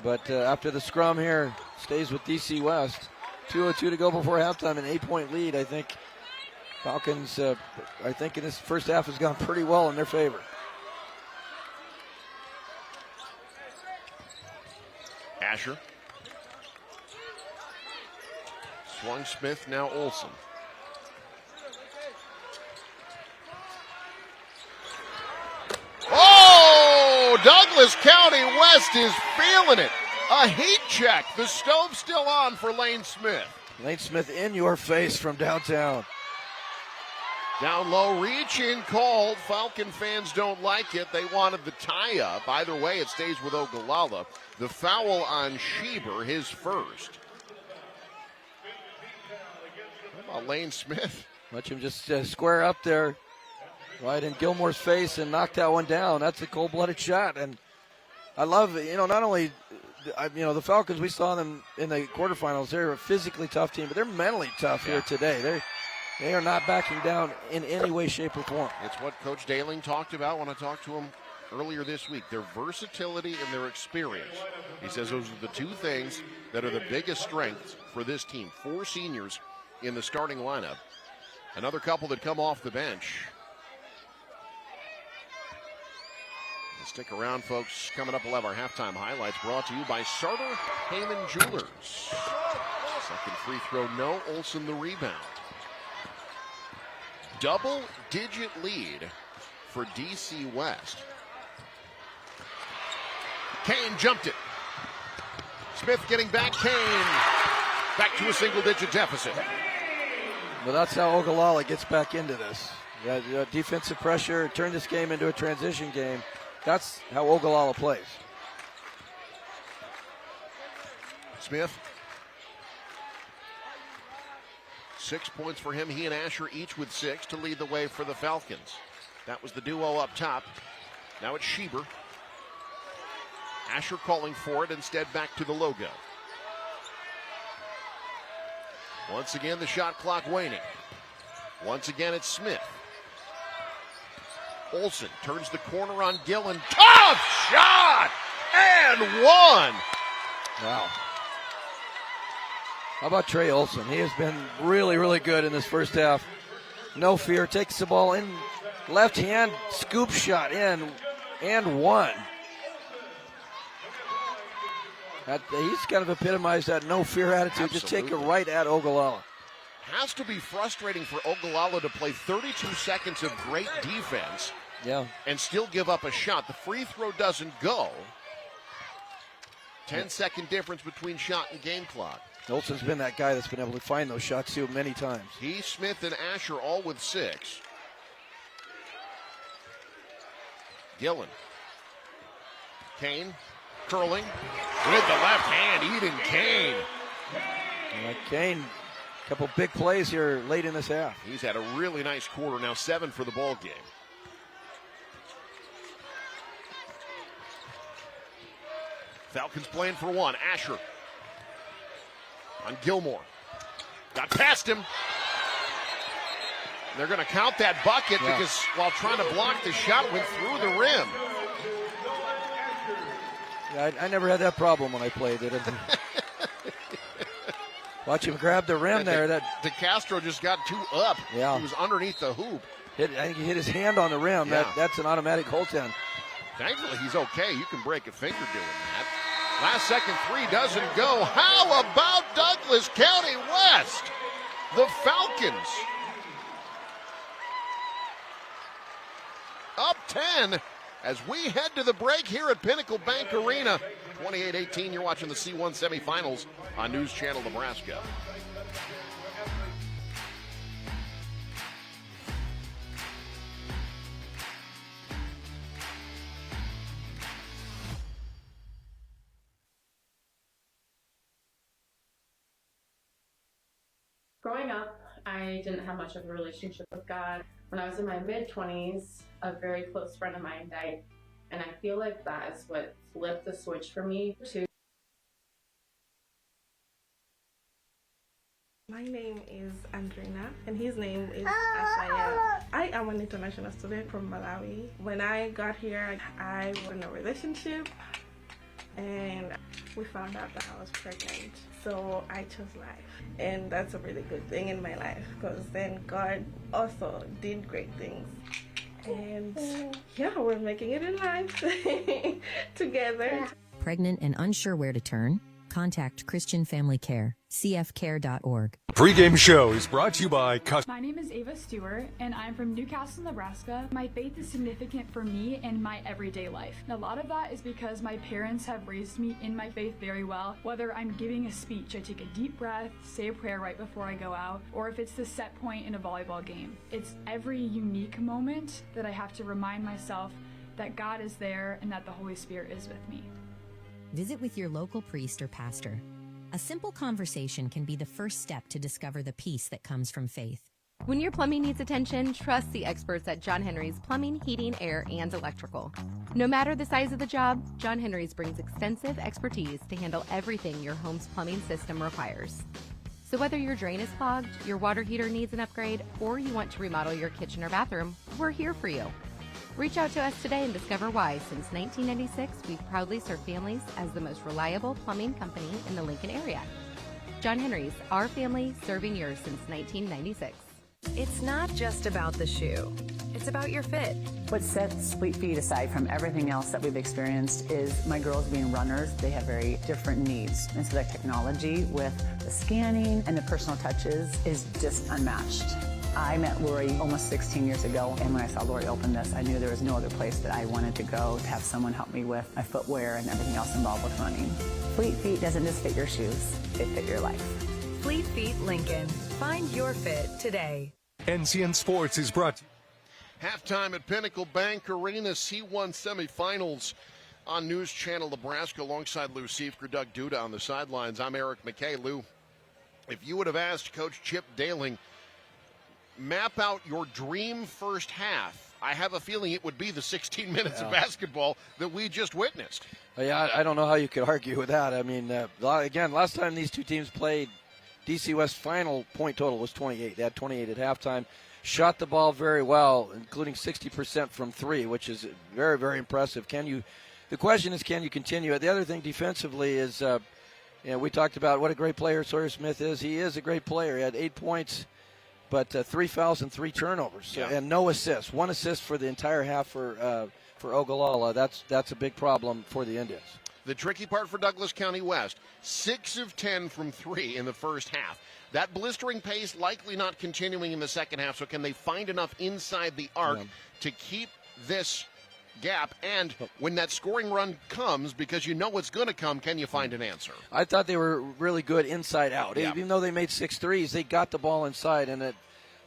But after the scrum here, stays with DC West. 2:02 to go before halftime, an 8-point lead. I think Falcons, I think in this first half has gone pretty well in their favor. Asher. Swung Smith, now Olson. Oh, Douglas County West is feeling it. A heat check. The stove's still on for Lane Smith. Lane Smith in your face from downtown. Down low, reach in called. Falcon fans don't like it. They wanted the tie-up. Either way, it stays with Ogalalla. The foul on Schieber, his first. How about Lane Smith? Watch him just square up there right in Gilmore's face and knock that one down. That's a cold-blooded shot. And I love, not only, the Falcons, we saw them in the quarterfinals. They're a physically tough team, but they're mentally tough here today. They are not backing down in any way, shape, or form. It's what Coach Daling talked about when I talked to him earlier this week. Their versatility and their experience. He says those are the two things that are the biggest strengths for this team. 4 seniors in the starting lineup. Another couple that come off the bench. Stick around, folks. Coming up, we'll have our halftime highlights brought to you by Sartor Heyman Jewelers. Second free throw, no. Olson the rebound. Double-digit lead for DC West. Kane jumped it. Smith getting back. Kane back to a single-digit deficit. Well, that's how Ogalalla gets back into this. Defensive pressure, turn this game into a transition game. That's how Ogalalla plays. Smith. 6 points for him. He and Asher each with 6 to lead the way for the Falcons. That was the duo up top. Now it's Schieber. Asher calling for it, instead back to the logo. Once again, the shot clock waning. Once again, it's Smith. Olson turns the corner on Gillen. Tough shot! And one! Wow. How about Trey Olson? He has been really, really good in this first half. No fear. Takes the ball in. Left hand scoop shot in and one. He's kind of epitomized that no fear attitude. Absolutely. Just take it right at Ogalalla. Has to be frustrating for Ogalalla to play 32 seconds of great defense and still give up a shot. The free throw doesn't go. 10-second difference between shot and game clock. Olsen's been that guy that's been able to find those shots too many times. He, Smith, and Asher all with 6. Gillen. Kane curling with the left hand. Eden Kane. Kane, a couple big plays here late in this half. He's had a really nice quarter. Now 7 for the ball game. Falcons playing for 1. Asher on Gilmore. Got past him. They're going to count that bucket because while trying to block the shot, went through the rim. Yeah, I never had that problem when I played it. Watch him grab the rim there. De Castro just got too up. Yeah. He was underneath the hoop. I think he hit his hand on the rim. Yeah. That's an automatic goaltend. Thankfully, he's okay. You can break a finger doing that. Last second 3 doesn't go. How about Douglas County West? The Falcons up 10 as we head to the break here at Pinnacle Bank Arena. 28-18, you're watching the C1 semifinals on News Channel Nebraska. Growing up, I didn't have much of a relationship with God. When I was in my mid-20s, a very close friend of mine died. And I feel like that is what flipped the switch for me to. My name is Andrina, and his name is Asaya. I am an international student from Malawi. When I got here, I was in a relationship, and we found out that I was pregnant. So I chose life, and that's a really good thing in my life because then God also did great things. And yeah, we're making it in life together. Pregnant and unsure where to turn? Contact Christian Family Care, cfcare.org. Pregame show is brought to you by My name is Ava Stewart, and I'm from Newcastle, Nebraska. My faith is significant for me and my everyday life. And a lot of that is because my parents have raised me in my faith very well. Whether I'm giving a speech, I take a deep breath, say a prayer right before I go out, or if it's the set point in a volleyball game. It's every unique moment that I have to remind myself that God is there and that the Holy Spirit is with me. Visit with your local priest or pastor. A simple conversation can be the first step to discover the peace that comes from faith. When your plumbing needs attention, trust the experts at John Henry's Plumbing, Heating, Air, and Electrical. No matter the size of the job, John Henry's brings extensive expertise to handle everything your home's plumbing system requires. So whether your drain is clogged, your water heater needs an upgrade, or you want to remodel your kitchen or bathroom, we're here for you. Reach out to us today and discover why, since 1996, we've proudly served families as the most reliable plumbing company in the Lincoln area. John Henry's, our family serving yours since 1996. It's not just about the shoe. It's about your fit. What sets Fleet Feet aside from everything else that we've experienced is my girls being runners. They have very different needs. And so that technology with the scanning and the personal touches is just unmatched. I met Lori almost 16 years ago, and when I saw Lori open this, I knew there was no other place that I wanted to go to have someone help me with my footwear and everything else involved with running. Fleet Feet doesn't just fit your shoes, they fit your life. Fleet Feet Lincoln. Find your fit today. NCN Sports is brought to you. Halftime at Pinnacle Bank Arena, C1 semifinals on News Channel Nebraska alongside Lou Siefker, Doug Duda on the sidelines. I'm Eric McKay. Lou, if you would have asked Coach Chip Daling, map out your dream first half, I have a feeling it would be the 16 minutes of basketball that we just witnessed. Yeah, I don't know how you could argue with that. I mean, again, last time these two teams played, DC West final point total was 28. They had 28 at halftime. Shot the ball very well, including 60% from three, which is very, very impressive. The question is, can you continue it? The other thing defensively is, we talked about what a great player Sawyer Smith is. He is a great player. He had 8 points, but 3 fouls and 3 turnovers, and no assists. 1 assist for the entire half for Ogalalla. That's a big problem for the Indians. The tricky part for Douglas County West, 6 of 10 from 3 in the first half. That blistering pace likely not continuing in the second half, so can they find enough inside the arc to keep this gap? And when that scoring run comes, because you know it's going to come, can you find an answer? I thought they were really good inside out. Yeah. Even though they made 6 threes, they got the ball inside, and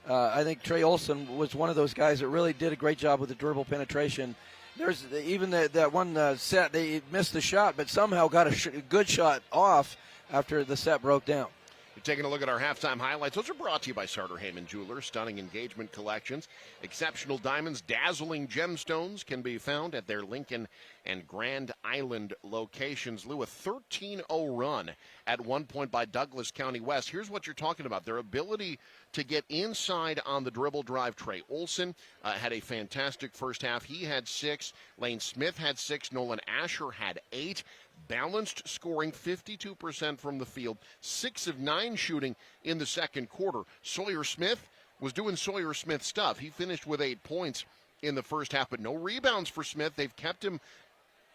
I think Trey Olson was one of those guys that really did a great job with the dribble penetration. There's even that one set, they missed the shot, but somehow got a good shot off after the set broke down. You're taking a look at our halftime highlights. Those are brought to you by Sartor Heyman Jewelers. Stunning engagement collections, exceptional diamonds, dazzling gemstones can be found at their Lincoln and Grand Island locations. Lou, a 13-0 run at one point by Douglas County West. Here's what you're talking about. Their ability to get inside on the dribble drive. Trey Olson had a fantastic first half. He had 6. Lane Smith had 6. Nolan Asher had 8. Balanced scoring, 52% from the field, 6 of 9 shooting in the second quarter. Sawyer Smith was doing Sawyer Smith stuff. He finished with 8 points in the first half, but no rebounds for Smith. They've kept him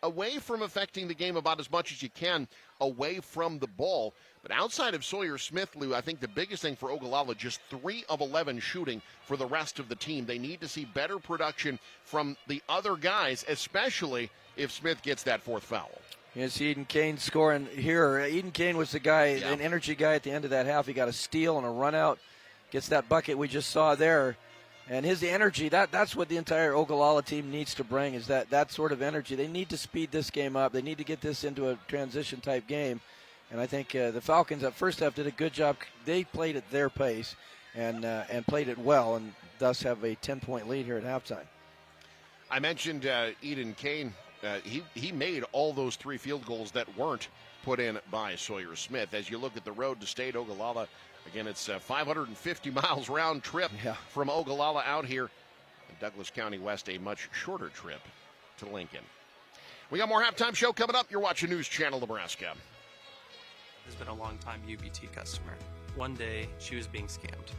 away from affecting the game about as much as you can, away from the ball. But outside of Sawyer Smith, Lou, I think the biggest thing for Ogalalla, just 3 of 11 shooting for the rest of the team. They need to see better production from the other guys, especially if Smith gets that fourth foul. Yes, Eden Kane scoring here. Eden Kane was the guy, an energy guy at the end of that half. He got a steal and a run out, gets that bucket we just saw there. And his energy, that's what the entire Ogalalla team needs to bring, is that sort of energy. They need to speed this game up. They need to get this into a transition-type game. And I think the Falcons at first half did a good job. They played at their pace and played it well, and thus have a 10-point lead here at halftime. I mentioned Eden Kane. He made all those 3 field goals that weren't put in by Sawyer Smith. As you look at the road to State, Ogalalla, again, it's 550 miles round trip from Ogalalla out here. And Douglas County West, a much shorter trip to Lincoln. We got more halftime show coming up. You're watching News Channel Nebraska. Has been a long-time UBT customer. One day, she was being scammed.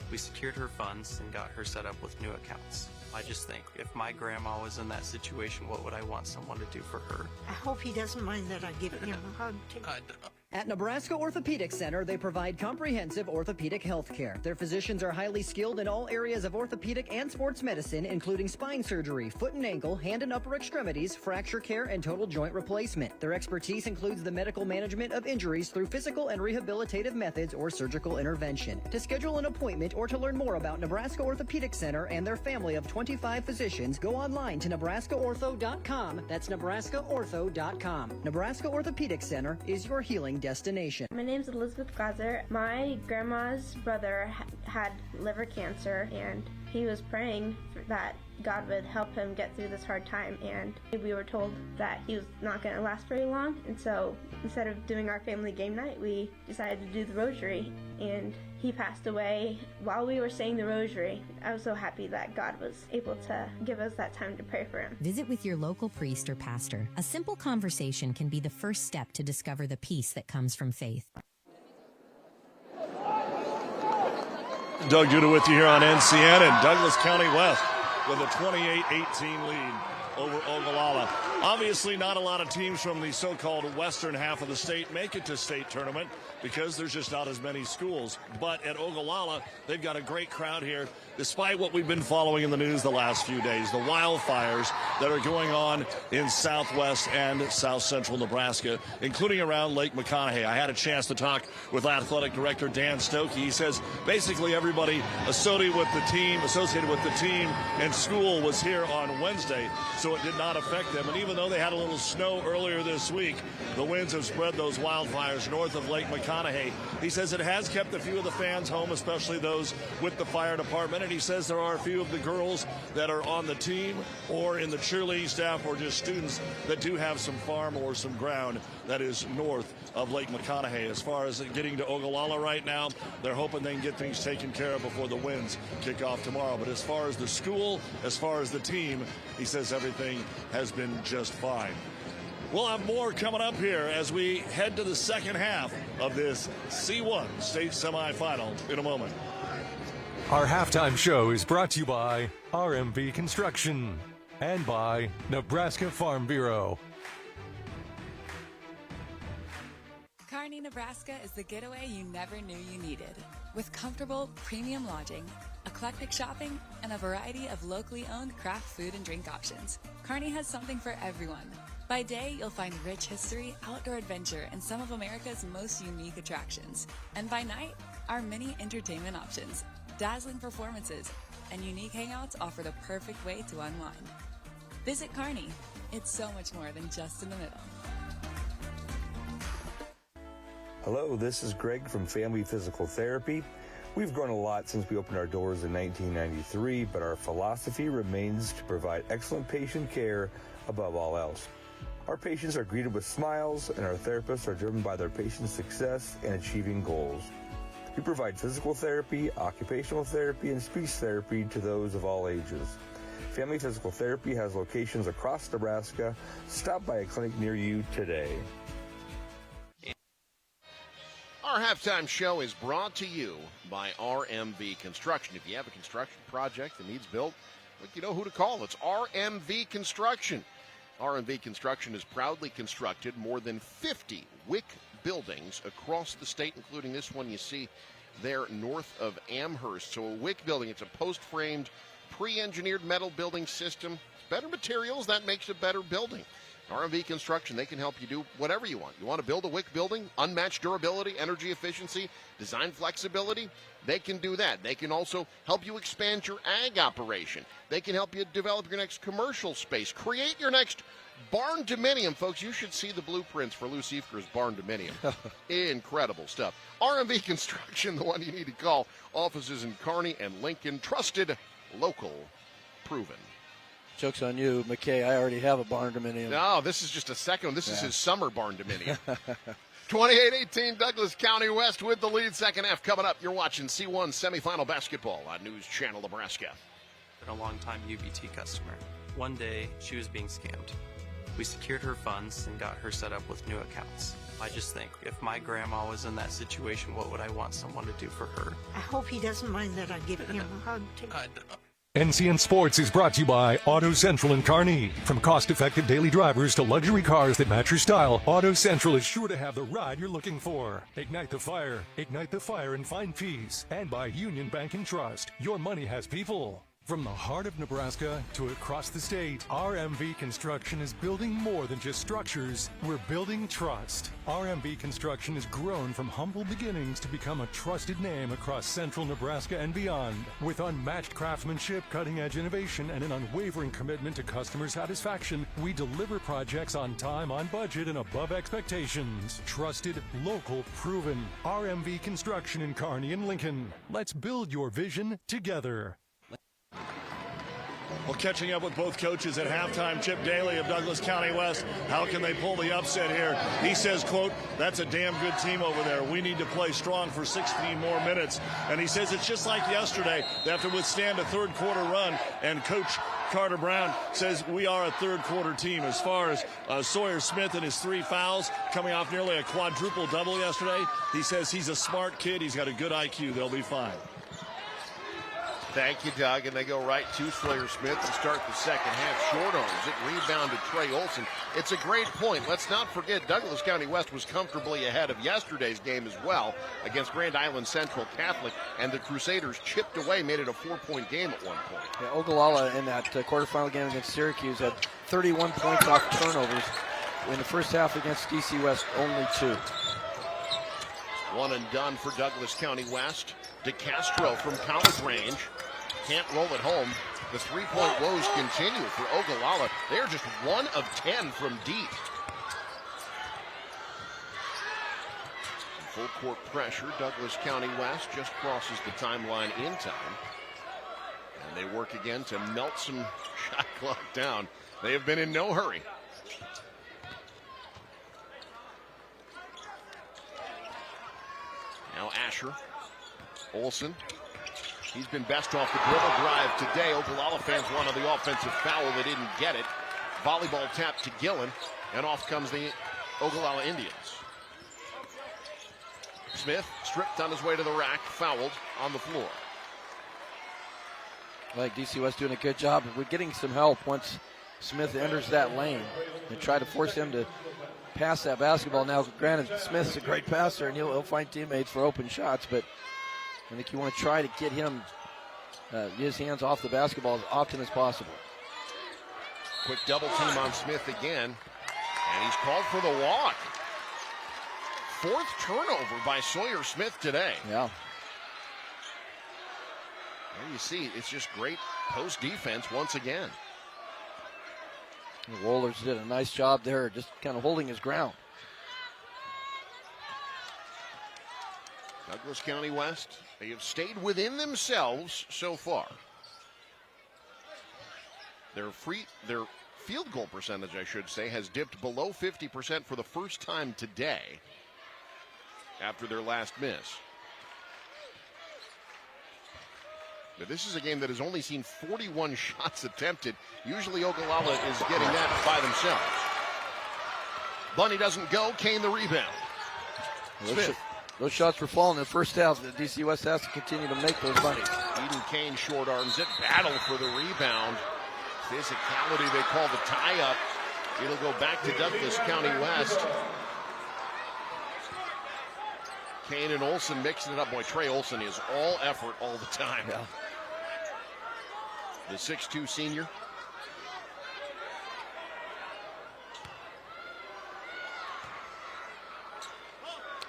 We secured her funds and got her set up with new accounts. I just think, if my grandma was in that situation, what would I want someone to do for her? I hope he doesn't mind that I give him a hug, too. At Nebraska Orthopedic Center, they provide comprehensive orthopedic health care. Their physicians are highly skilled in all areas of orthopedic and sports medicine, including spine surgery, foot and ankle, hand and upper extremities, fracture care, and total joint replacement. Their expertise includes the medical management of injuries through physical and rehabilitative methods or surgical intervention. To schedule an appointment or to learn more about Nebraska Orthopedic Center and their family of 25 physicians, go online to nebraskaortho.com. That's nebraskaortho.com. Nebraska Orthopedic Center is your healing destination. My name is Elizabeth Gazer. My grandma's brother had liver cancer, and he was praying that God would help him get through this hard time, and we were told that he was not going to last very long, and so instead of doing our family game night, we decided to do the rosary, and he passed away while we were saying the rosary. I was so happy that God was able to give us that time to pray for him. Visit with your local priest or pastor. A simple conversation can be the first step to discover the peace that comes from faith. Doug Duda with you here on NCN, and Douglas County West with a 28-18 lead over Ogalalla. Obviously, not a lot of teams from the so-called western half of the state make it to state tournament because there's just not as many schools. But at Ogalalla, they've got a great crowd here, despite what we've been following in the news the last few days, the wildfires that are going on in southwest and south central Nebraska, including around Lake McConaughey. I had a chance to talk with athletic director Dan Stokey. He says basically everybody associated with the team and school was here on Wednesday, so it did not affect them. And even though they had a little snow earlier this week, the winds have spread those wildfires north of Lake McConaughey. He says it has kept a few of the fans home, especially those with the fire department. And he says there are a few of the girls that are on the team or in the cheerleading staff or just students that do have some farm or some ground that is north of Lake McConaughey. As far as getting to Ogalalla right now, they're hoping they can get things taken care of before the winds kick off tomorrow. But as far as the school, as far as the team, he says everything has been just fine. We'll have more coming up here as we head to the second half of this C1 state semifinal in a moment. Our halftime show is brought to you by RMV Construction and by Nebraska Farm Bureau. Kearney, Nebraska is the getaway you never knew you needed. With comfortable, premium lodging, eclectic shopping, and a variety of locally owned craft food and drink options, Kearney has something for everyone. By day, you'll find rich history, outdoor adventure, and some of America's most unique attractions. And by night, our many entertainment options, dazzling performances, and unique hangouts offer the perfect way to unwind. Visit Kearney. It's so much more than just in the middle. Hello, this is Greg from Family Physical Therapy. We've grown a lot since we opened our doors in 1993, but our philosophy remains to provide excellent patient care above all else. Our patients are greeted with smiles, and our therapists are driven by their patients' success and achieving goals. We provide physical therapy, occupational therapy, and speech therapy to those of all ages. Family Physical Therapy has locations across Nebraska. Stop by a clinic near you today. Our halftime show is brought to you by RMV Construction. If you have a construction project that needs built, you know who to call. It's RMV Construction. RMV Construction has proudly constructed more than 50 WIC buildings across the state, including this one you see there north of Amherst. So a WIC building, it's a post-framed, pre-engineered metal building system. Better materials, that makes a better building. RMV Construction, they can help you do whatever you want. You want to build a WIC building, unmatched durability, energy efficiency, design flexibility? They can do that. They can also help you expand your ag operation. They can help you develop your next commercial space, create your next barn dominium. Folks, you should see the blueprints for Lou Siefker's barn dominium. Incredible stuff. RMV Construction, the one you need to call. Offices in Kearney and Lincoln. Trusted, local, proven. Joke's on you, McKay. I already have a barn dominium. No, this is just a second one. This is his summer barn dominium. 28-18, Douglas County West with the lead. Second half coming up. You're watching C1 semifinal basketball on News Channel Nebraska. Been a long-time UBT customer. One day, she was being scammed. We secured her funds and got her set up with new accounts. I just think, if my grandma was in that situation, what would I want someone to do for her? I hope he doesn't mind that I give him a hug, too. NCN Sports is brought to you by Auto Central in Kearney. From cost-effective daily drivers to luxury cars that match your style, Auto Central is sure to have the ride you're looking for. Ignite the fire and find peace. And by Union Bank and Trust, your money has people. From the heart of Nebraska to across the state, RMV Construction is building more than just structures. We're building trust. RMV Construction has grown from humble beginnings to become a trusted name across central Nebraska and beyond. With unmatched craftsmanship, cutting-edge innovation, and an unwavering commitment to customer satisfaction, we deliver projects on time, on budget, and above expectations. Trusted, local, proven. RMV Construction in Kearney and Lincoln. Let's build your vision together. Well, catching up with both coaches at halftime, Chip Daly of Douglas County West. How can they pull the upset here? He says, quote, that's a damn good team over there. We need to play strong for 16 more minutes. And he says it's just like yesterday. They have to withstand a third quarter run. And Coach Carter Brown says we are a third quarter team. As far as Sawyer Smith and his 3 fouls, coming off nearly a quadruple double yesterday, he says he's a smart kid. He's got a good IQ. They'll be fine. Thank you, Doug. And they go right to Sawyer Smith to start the second half. Short arms it. Rebound to Trey Olson. It's a great point. Let's not forget Douglas County West was comfortably ahead of yesterday's game as well against Grand Island Central Catholic. And the Crusaders chipped away, made it a 4-point game at one point. Yeah, Ogalalla in that quarterfinal game against Syracuse had 31 points off turnovers. In the first half against DC West, only 2. One and done for Douglas County West. DeCastro from college range. Can't roll it home. The three-point woes continue for Ogalalla. They're just 1 of 10 from deep. Full court pressure. Douglas County West just crosses the timeline in time. And they work again to melt some shot clock down. They have been in no hurry. Now Asher. Olson. He's been best off the dribble drive today. Ogalalla fans wanted the offensive foul. They didn't get it. Volleyball tap to Gillen. And off comes the Ogalalla Indians. Smith stripped on his way to the rack. Fouled on the floor. I like DC West doing a good job of getting some help once Smith enters that lane and try to force him to pass that basketball. Now, granted, Smith's a great passer, and he'll find teammates for open shots, but I think you want to try to get him his hands off the basketball as often as possible. Quick double team on Smith again, and he's called for the walk. 4th turnover by Sawyer Smith today. Yeah. There you see, it's just great post defense once again. The Wohlers did a nice job there, just kind of holding his ground. Douglas County West, they have stayed within themselves so far. Their field goal percentage, I should say, has dipped below 50% for the first time today after their last miss. But this is a game that has only seen 41 shots attempted. Usually Ogalalla is getting that by themselves. Bunny doesn't go. Kane the rebound. Smith. Those shots were falling in the first half. The DC West has to continue to make those bunnies. Eden Kane short arms it. Battle for the rebound. Physicality, they call the tie-up. It'll go back to Douglas County West. Kane and Olsen mixing it up. Boy, Trey Olsen is all effort all the time. Yeah. The 6'2 senior.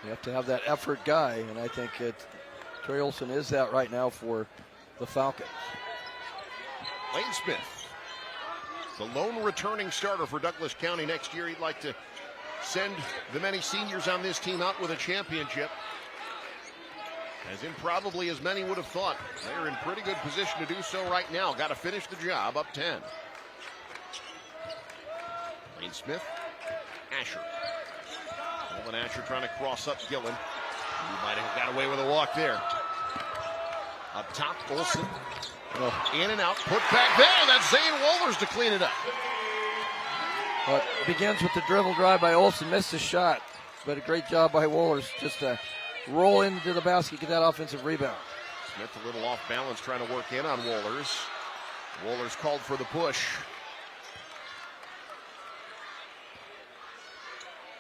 You have to have that effort guy, and I think Trey Olsen is that right now for the Falcons. Lane Smith, the lone returning starter for Douglas County next year. He'd like to send the many seniors on this team out with a championship. As improbably as many would have thought, they're in pretty good position to do so right now. Got to finish the job, up 10. Lane Smith, Asher. Nolan Asher trying to cross up Gillen. He might have got away with a walk there. Up top, Olsen. In and out, put back there. That's Zane Wohlers to clean it up. Well, it begins with the dribble drive by Olsen. Missed his shot, but a great job by Wohlers just to roll into the basket, get that offensive rebound. Smith a little off balance, trying to work in on Wohlers. Wohlers called for the push.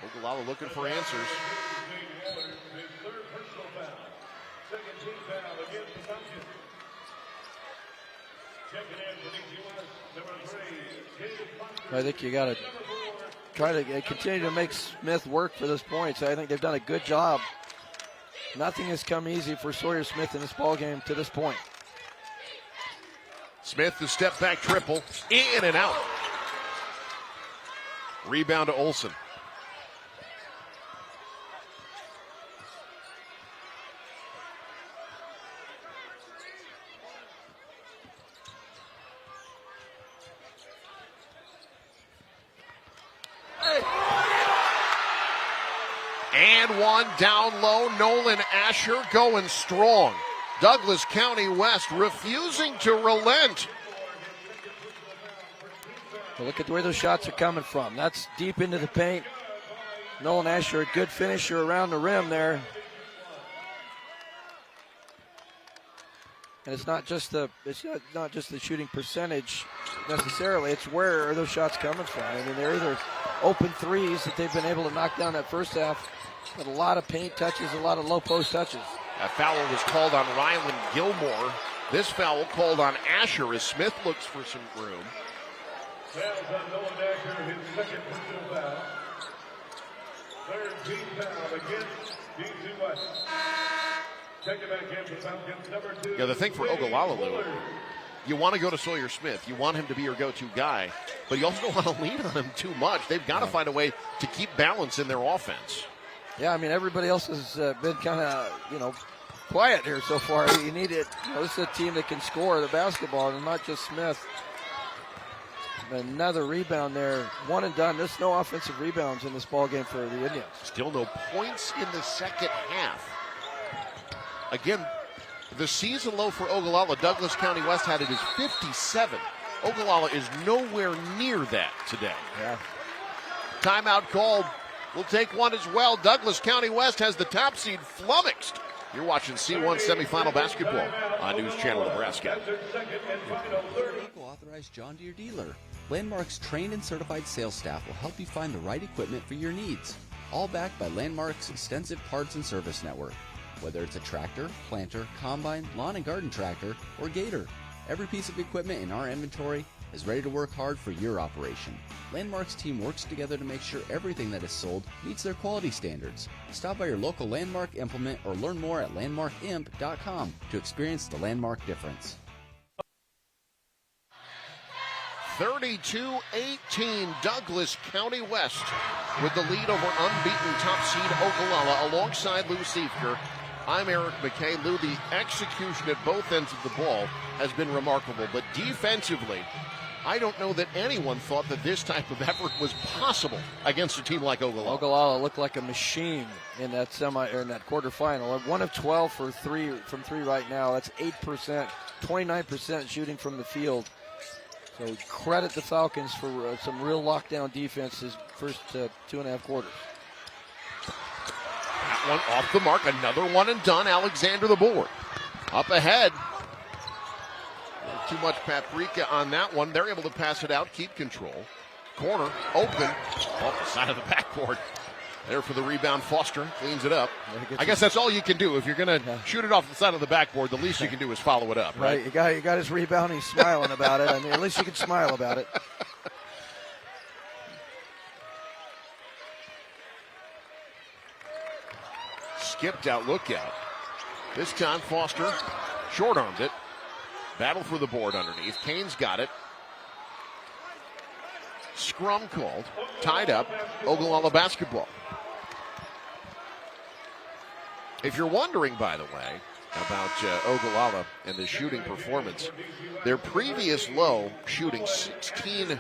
Ogalalla looking for answers. I think you got to try to continue to make Smith work for those points. I think they've done a good job. Nothing has come easy for Sawyer Smith in this ball game to this point. Smith, the step back triple, in and out. Rebound to Olsen. And one down low. Nolan Asher going strong. Douglas County West refusing to relent. Well, look at where those shots are coming from. That's deep into the paint. Nolan Asher, a good finisher around the rim there. And it's not just the shooting percentage necessarily. It's where are those shots coming from. I mean, they're either open threes that they've been able to knock down that first half, but a lot of paint touches, a lot of low post touches. A foul was called on Ryland Gilmore. This foul called on Asher as Smith looks for some room. Fouls on Nolan Asher, his second personal foul. Third team foul against DC West. Check it back in for Falcons number 2. Yeah, the thing for Ogalalla, Lou, you want to go to Sawyer Smith. You want him to be your go-to guy, but you also don't want to lean on him too much. They've got to find a way to keep balance in their offense. Yeah, I mean, everybody else has been kind of, quiet here so far. You need it. This is a team that can score the basketball, and not just Smith. Another rebound there. One and done. There's no offensive rebounds in this ball game for the Indians. Still no points in the second half. Again, the season low for Ogalalla, Douglas County West had it as 57. Ogalalla is nowhere near that today. Yeah. Timeout called. We'll take one as well. Douglas County West has the top seed flummoxed. You're watching C1 semifinal basketball on News Channel Nebraska. Local authorized John Deere dealer. Landmark's trained and certified sales staff will help you find the right equipment for your needs. All backed by Landmark's extensive parts and service network. Whether it's a tractor, planter, combine, lawn and garden tractor, or gator, every piece of equipment in our inventory is ready to work hard for your operation. Landmark's team works together to make sure everything that is sold meets their quality standards. Stop by your local Landmark implement or learn more at landmarkimp.com to experience the Landmark difference. 32-18, Douglas County West with the lead over unbeaten top seed Ogalalla alongside Lou Siefker. I'm Eric McKay. Lou, the execution at both ends of the ball has been remarkable, but defensively, I don't know that anyone thought that this type of effort was possible against a team like Ogalalla. Ogalalla looked like a machine in that quarterfinal. 1 of 12 from three right now. That's 8%, 29% shooting from the field. So credit the Falcons for some real lockdown defense his first 2.5 quarters. That one off the mark. Another one and done. Alexander the board. Up ahead. Too much paprika on that one. They're able to pass it out, keep control. Corner, open, off the side of the backboard. There for the rebound, Foster cleans it up. I guess that's all you can do. If you're going to shoot it off the side of the backboard, the least you can do is follow it up, right? You got his rebound, he's smiling about it. I mean, at least you can smile about it. Skipped out, look out. This time Foster short-armed it. Battle for the board underneath. Kane's got it. Scrum called. Tied up. Ogalalla basketball. If you're wondering, by the way, about Ogalalla and the shooting performance, their previous low shooting 16%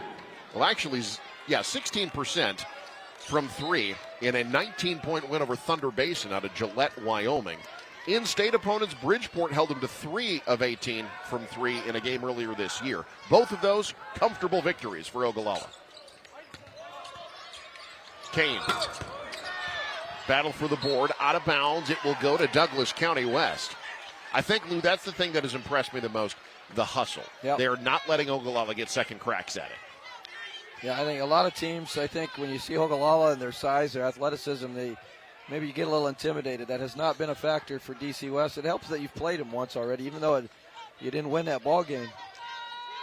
from three in a 19-point win over Thunder Basin out of Gillette, Wyoming. In-state opponents, Bridgeport held them to 3 of 18 from 3 in a game earlier this year. Both of those comfortable victories for Ogalalla. Kane. Battle for the board. Out of bounds. It will go to Douglas County West. I think, Lou, that's the thing that has impressed me the most, the hustle. Yep. They're not letting Ogalalla get second cracks at it. Yeah, I think a lot of teams, when you see Ogalalla and their size, their athleticism, maybe you get a little intimidated. That has not been a factor for DC West. It helps that you've played them once already, even though you didn't win that ball game.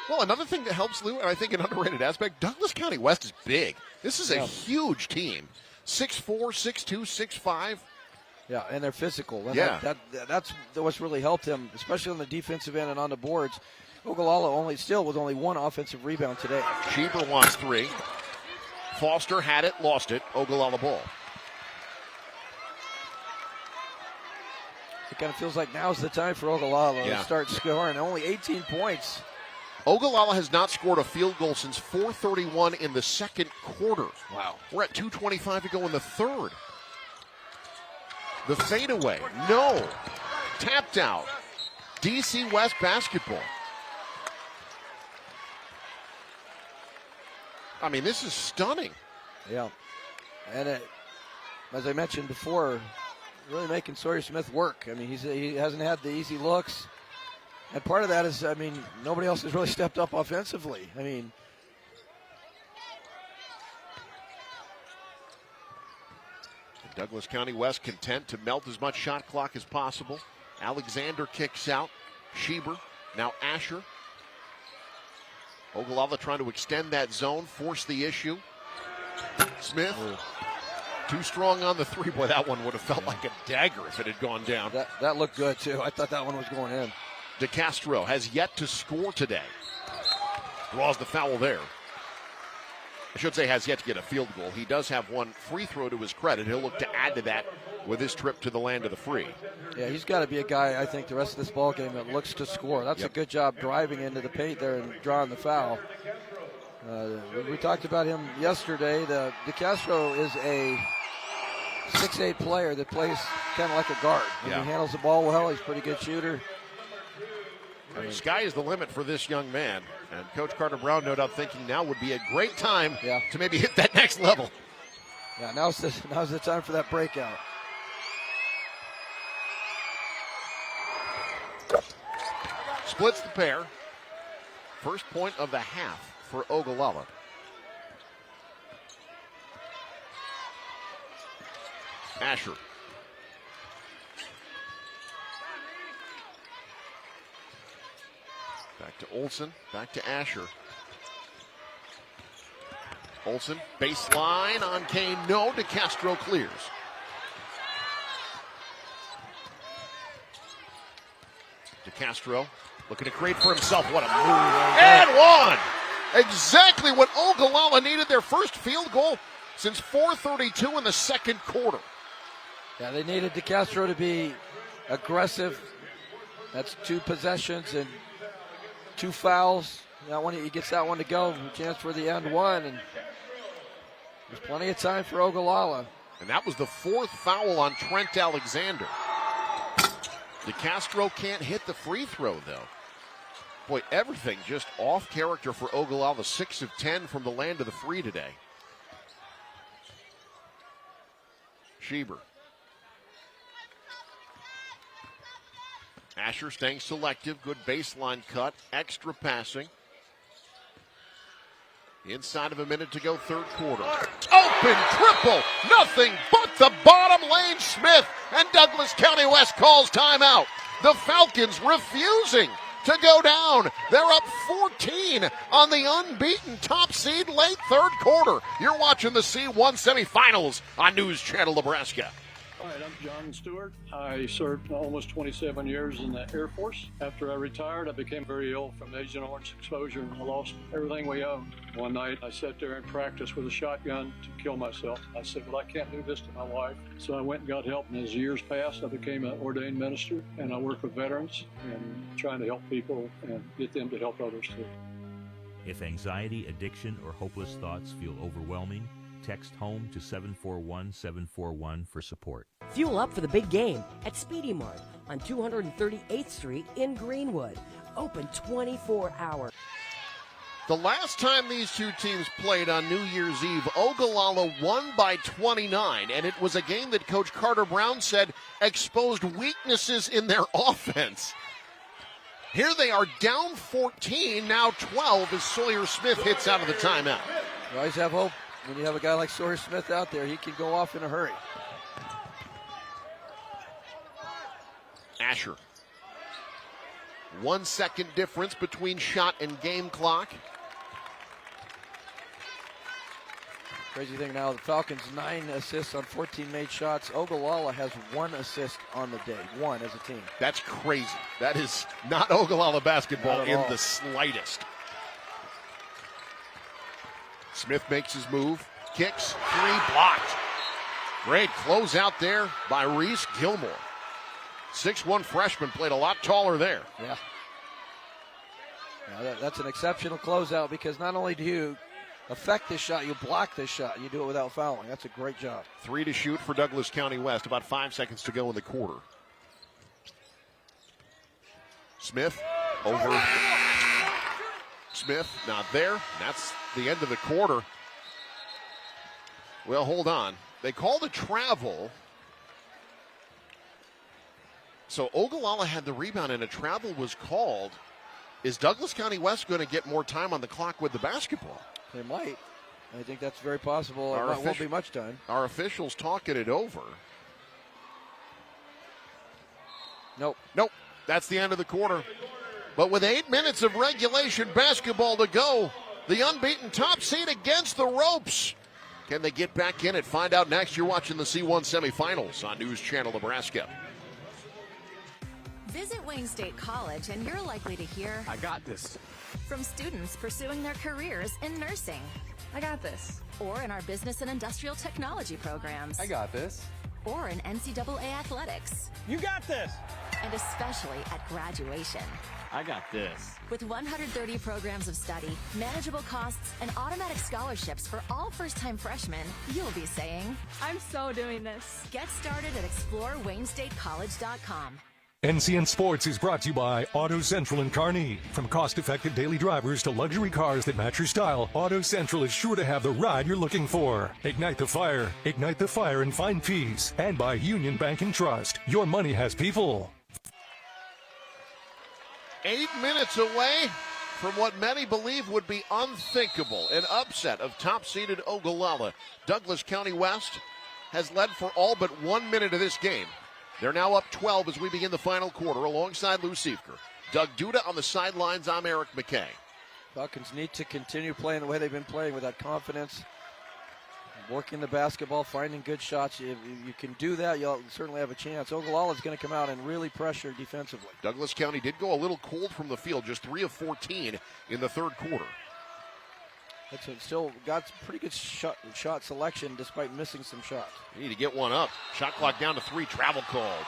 Well, another thing that helps, Lou, and I think an underrated aspect, Douglas County West is big. This is a huge team. 6'4", 6'2", 6'5". Yeah, and they're physical. And yeah. That's what's really helped them, especially on the defensive end and on the boards. Ogalalla with only one offensive rebound today. Cheever wants 3. Foster had it, lost it. Ogalalla ball. It kind of feels like now's the time for Ogalalla to start scoring. Only 18 points. Ogalalla has not scored a field goal since 4:31 in the second quarter. Wow. We're at 2:25 to go in the third. The fadeaway, no. Tapped out. DC West basketball. I mean, this is stunning. Yeah. And as I mentioned before, really making Sawyer Smith work. I mean, he hasn't had the easy looks. And part of that is, nobody else has really stepped up offensively. Douglas County West content to melt as much shot clock as possible. Alexander kicks out. Schieber, now Asher. Ogalalla trying to extend that zone, force the issue. Smith, too strong on the 3. Boy, that one would have felt like a dagger if it had gone down. That looked good, too. I thought that one was going in. DeCastro has yet to score today. Draws the foul there. I should say has yet to get a field goal. He does have one free throw to his credit. He'll look to add to that with his trip to the land of the free. Yeah, he's got to be a guy, I think, the rest of this ball game that looks to score. That's a good job driving into the paint there and drawing the foul. We talked about him yesterday. DeCastro is a 6'8" player that plays kind of like a guard. He handles the ball well. He's a pretty good shooter. Sky is the limit for this young man. And Coach Carter Brown, no doubt, thinking now would be a great time to maybe hit that next level. Yeah, now's the time for that breakout. Splits the pair. First point of the half for Ogalalla. Asher. Back to Olsen, back to Asher. Olsen, baseline on Kane, no. DeCastro clears. DeCastro looking to create for himself. What a move. And one! Exactly what Ogalalla needed, their first field goal since 4:32 in the second quarter. Yeah, they needed DeCastro to be aggressive. That's 2 possessions and 2 fouls. That one, he gets that one to go. Chance for the end one, and there's plenty of time for Ogalalla. And that was the 4th foul on Trent Alexander. DeCastro can't hit the free throw, though. Boy, everything just off character for Ogalalla. 6 of 10 from the land of the free today. Schieber. Asher staying selective. Good baseline cut. Extra passing. Inside of a minute to go, third quarter. Open triple. Nothing but the bottom lane. Smith and Douglas County West calls timeout. The Falcons refusing to go down. They're up 14 on the unbeaten top seed late third quarter. You're watching the C1 semifinals on News Channel Nebraska. All right, I'm John Stewart. I served almost 27 years in the Air Force. After I retired, I became very ill from Agent Orange exposure, and I lost everything we owned. One night, I sat there and practiced with a shotgun to kill myself. I said, well, I can't do this to my wife. So I went and got help, and as years passed, I became an ordained minister, and I work with veterans and trying to help people and get them to help others too. If anxiety, addiction, or hopeless thoughts feel overwhelming, text HOME to 741-741 for support. Fuel up for the big game at Speedy Mart on 238th Street in Greenwood. Open 24 hours. The last time these two teams played on New Year's Eve, Ogalalla won by 29, and it was a game that Coach Carter Brown said exposed weaknesses in their offense. Here they are down 14, now 12 as Sawyer Smith hits out of the timeout. You always have hope. When you have a guy like Sawyer Smith out there, he can go off in a hurry. Asher. 1 second difference between shot and game clock. Crazy thing now, the Falcons 9 assists on 14 made shots. Ogalalla has 1 assist on the day, 1 as a team. That's crazy. That is not Ogalalla basketball in all. the slightest. Smith makes his move, kicks, 3, blocked. Great closeout there by Reese Gilmore. 6'1" freshman, played a lot taller there. Yeah. That's an exceptional closeout because not only do you affect this shot, you block this shot, and you do it without fouling. That's a great job. 3 to shoot for Douglas County West, about 5 seconds to go in the quarter. Smith over. Smith not there. That's the end of the quarter. Well, hold on. They called a travel. So Ogalalla had the rebound and a travel was called. Is Douglas County West going to get more time on the clock with the basketball? They might. I think that's very possible. It won't be much time. Our officials talking it over. Nope. That's the end of the quarter. But with 8 minutes of regulation basketball to go, the unbeaten top seed against the ropes. Can they get back in it? Find out next. You're watching the C1 semifinals on News Channel Nebraska. Visit Wayne State College and you're likely to hear, I got this. From students pursuing their careers in nursing. I got this. Or in our business and industrial technology programs. I got this. Or in NCAA athletics. You got this. And especially at graduation. I got this. With 130 programs of study, manageable costs, and automatic scholarships for all first-time freshmen, you'll be saying, I'm so doing this. Get started at ExploreWayneStateCollege.com. NCN Sports is brought to you by Auto Central in Kearney. From cost-effective daily drivers to luxury cars that match your style, Auto Central is sure to have the ride you're looking for. Ignite the fire and find peace. And by Union Bank and Trust. Your money has people. 8 minutes away from what many believe would be unthinkable, an upset of top-seeded Ogalalla. Douglas County West has led for all but 1 minute of this game. They're now up 12 as we begin the final quarter alongside Lou Siefker. Doug Duda on the sidelines. I'm Eric McKay. Falcons need to continue playing the way they've been playing with that confidence, working the basketball, finding good shots. If you can do that, you'll certainly have a chance. Ogalalla is going to come out and really pressure defensively. Douglas County did go a little cold from the field, just 3 of 14 in the third quarter. It's still got pretty good shot selection despite missing some shots. You need to get one up. Shot clock down to 3, travel called.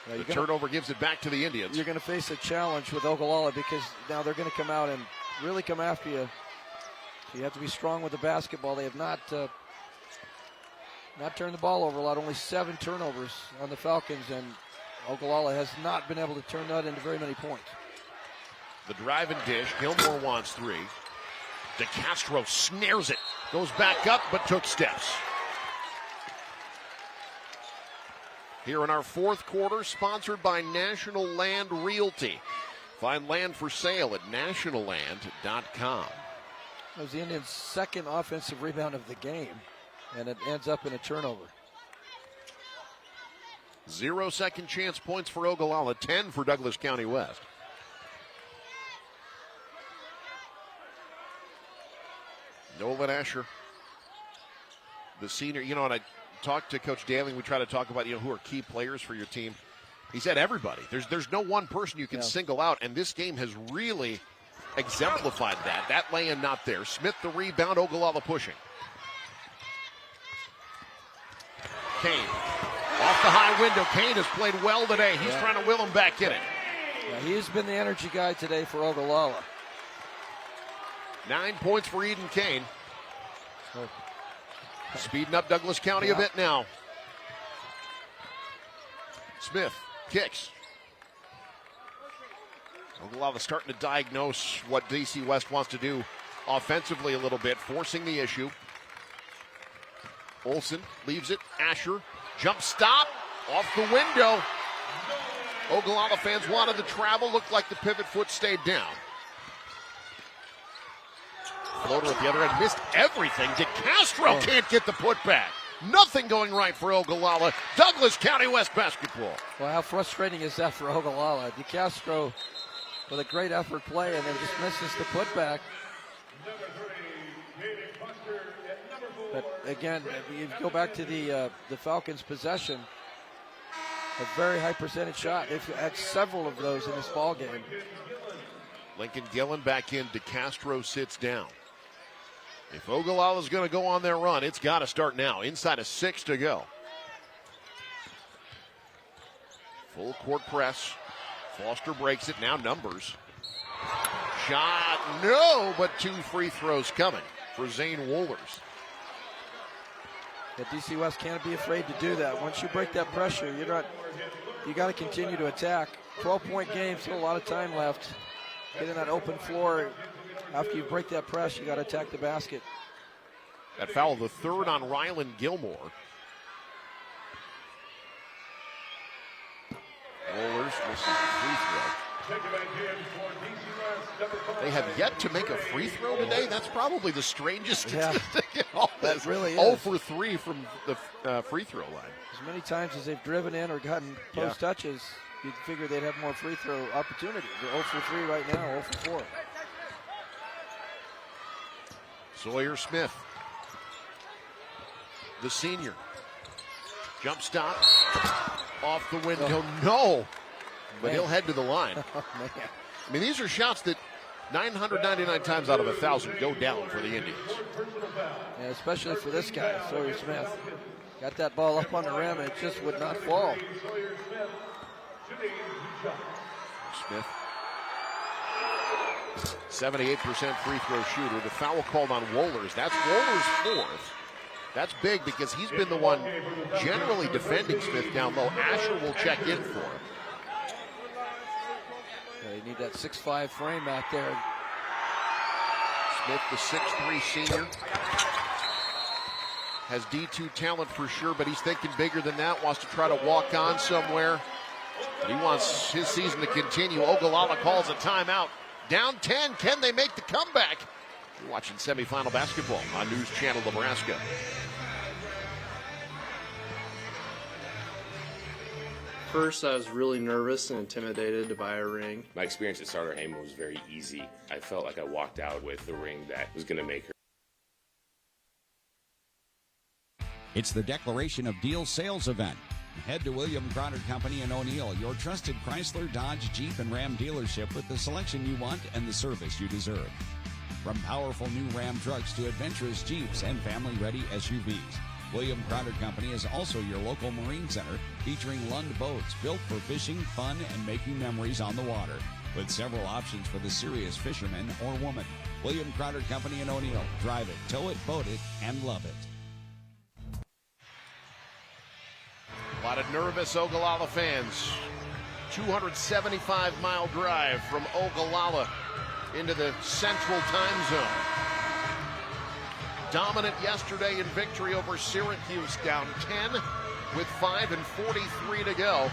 Yeah, the turnover gives it back to the Indians. You're going to face a challenge with Ogalalla because now they're going to come out and really come after you. So you have to be strong with the basketball. They have not turned the ball over a lot, only 7 turnovers on the Falcons, and Ogalalla has not been able to turn that into very many points. The drive and dish. Gilmore wants 3. DeCastro snares it. Goes back up, but took steps. Here in our fourth quarter, sponsored by National Land Realty. Find land for sale at nationalland.com. That was the Indians' second offensive rebound of the game, and it ends up in a turnover. 0 second chance points for Ogalalla, 10 for Douglas County West. Nolan Asher, the senior, and I talked to Coach Daly. We try to talk about, who are key players for your team. He said everybody. There's no one person you can single out, and this game has really exemplified that. That lay-in not there. Smith the rebound, Ogalalla pushing. Kane off the high window. Kane has played well today. He's trying to will him back in it. Yeah, he's been the energy guy today for Ogalalla. 9 points for Eden Kane. Speeding up Douglas County a bit now. Smith kicks. Ogalalla starting to diagnose what DC West wants to do offensively a little bit, forcing the issue. Olsen leaves it. Asher, jump stop, off the window. Ogalalla fans wanted the travel. Looked like the pivot foot stayed down. Floater at the other end, missed everything. DeCastro can't get the putback. Nothing going right for Ogalalla. Douglas County West basketball. Well, how frustrating is that for Ogalalla? DeCastro with a great effort play, and then just misses the putback. But again, you go back to the Falcons' possession, a very high percentage shot. They've had several of those in this ball game. Lincoln Gillen back in. DeCastro sits down. If Ogallala is going to go on their run, it's got to start now. Inside of 6 to go. Full court press. Foster breaks it. Now numbers. Shot, no, but 2 free throws coming for Zane Wohlers. Yeah, DC West can't be afraid to do that. Once you break that pressure, you got to continue to attack. 12-point game, still a lot of time left. Getting that open floor. After you break that press, you got to attack the basket. That foul, the third on Rylan Gilmore. Rollers misses the free throw. They have yet to make a free throw today. That's probably the strangest statistic in all this. That really is. 0 for 3 from the free throw line. As many times as they've driven in or gotten post touches, you'd figure they'd have more free throw opportunities. They're 0 for 3 right now, 0 for 4. Sawyer Smith, the senior. Jump stop. Off the window. No. But he'll head to the line. I mean, these are shots that 999 times out of 1,000 go down for the Indians. Yeah, especially for this guy, Sawyer Smith. Got that ball up on the rim, and it just would not fall. Smith, 78% free throw shooter. The foul called on Wohlers. That's Wohlers' 4th. That's big because he's been the one generally defending Smith down low. Asher will check in for him. Yeah, you need that 6'5" frame out there. Smith, the 6'3" senior, has D2 talent for sure, but he's thinking bigger than that, wants to try to walk on somewhere. He wants his season to continue. Ogalalla calls a timeout. Down 10. Can they make the comeback? You're watching semifinal basketball on News Channel Nebraska. first, I was really nervous and intimidated to buy a ring. My experience at Starter Heyman was very easy. I felt like I walked out with the ring that was going to make her. It's the Declaration of Deals sales event. Head to William Crowder Company in O'Neill, your trusted Chrysler, Dodge, Jeep, and Ram dealership with the selection you want and the service you deserve. From powerful new Ram trucks to adventurous Jeeps and family-ready SUVs. William Crowder Company is also your local marine center, featuring Lund boats built for fishing, fun, and making memories on the water, with several options for the serious fisherman or woman. William Crowder Company in O'Neill. Drive it, tow it, boat it, and love it. A lot of nervous Ogalalla fans. 275-mile drive from Ogalalla into the Central Time Zone. Dominant yesterday in victory over Syracuse, down 10 with 5:43 to go.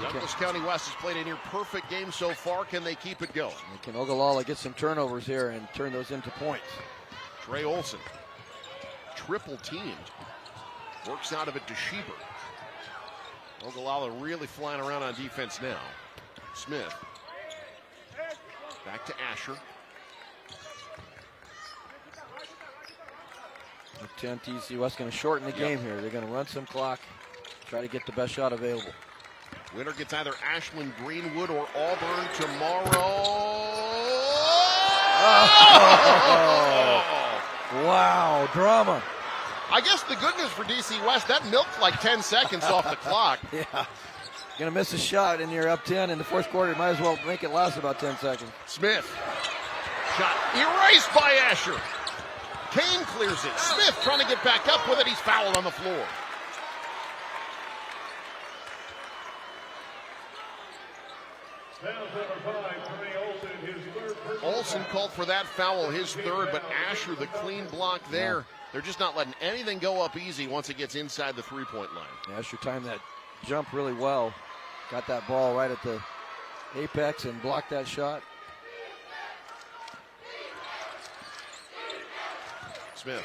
Douglas County West has played a near perfect game so far. Can they keep it going? Can Ogalalla get some turnovers here and turn those into points? Trey Olson, triple teamed, works out of it to Schieber. Ogalalla really flying around on defense now. Smith, back to Asher. The 10 TC West going to shorten the game here. They're going to run some clock, try to get the best shot available. Winner gets either Ashland Greenwood or Auburn tomorrow. Wow, drama. I guess the good news for DC West, that milked like 10 seconds off the clock. Yeah. Going to miss a shot and you're up 10 in the fourth quarter. Might as well make it last about 10 seconds. Smith. Shot erased by Asher. Kane clears it. Smith trying to get back up with it. He's fouled on the floor. Olsen called for that foul, his third, but Asher, the clean block there. They're just not letting anything go up easy once it gets inside the three-point line. Asher timed that jump really well. Got that ball right at the apex and blocked that shot. Smith.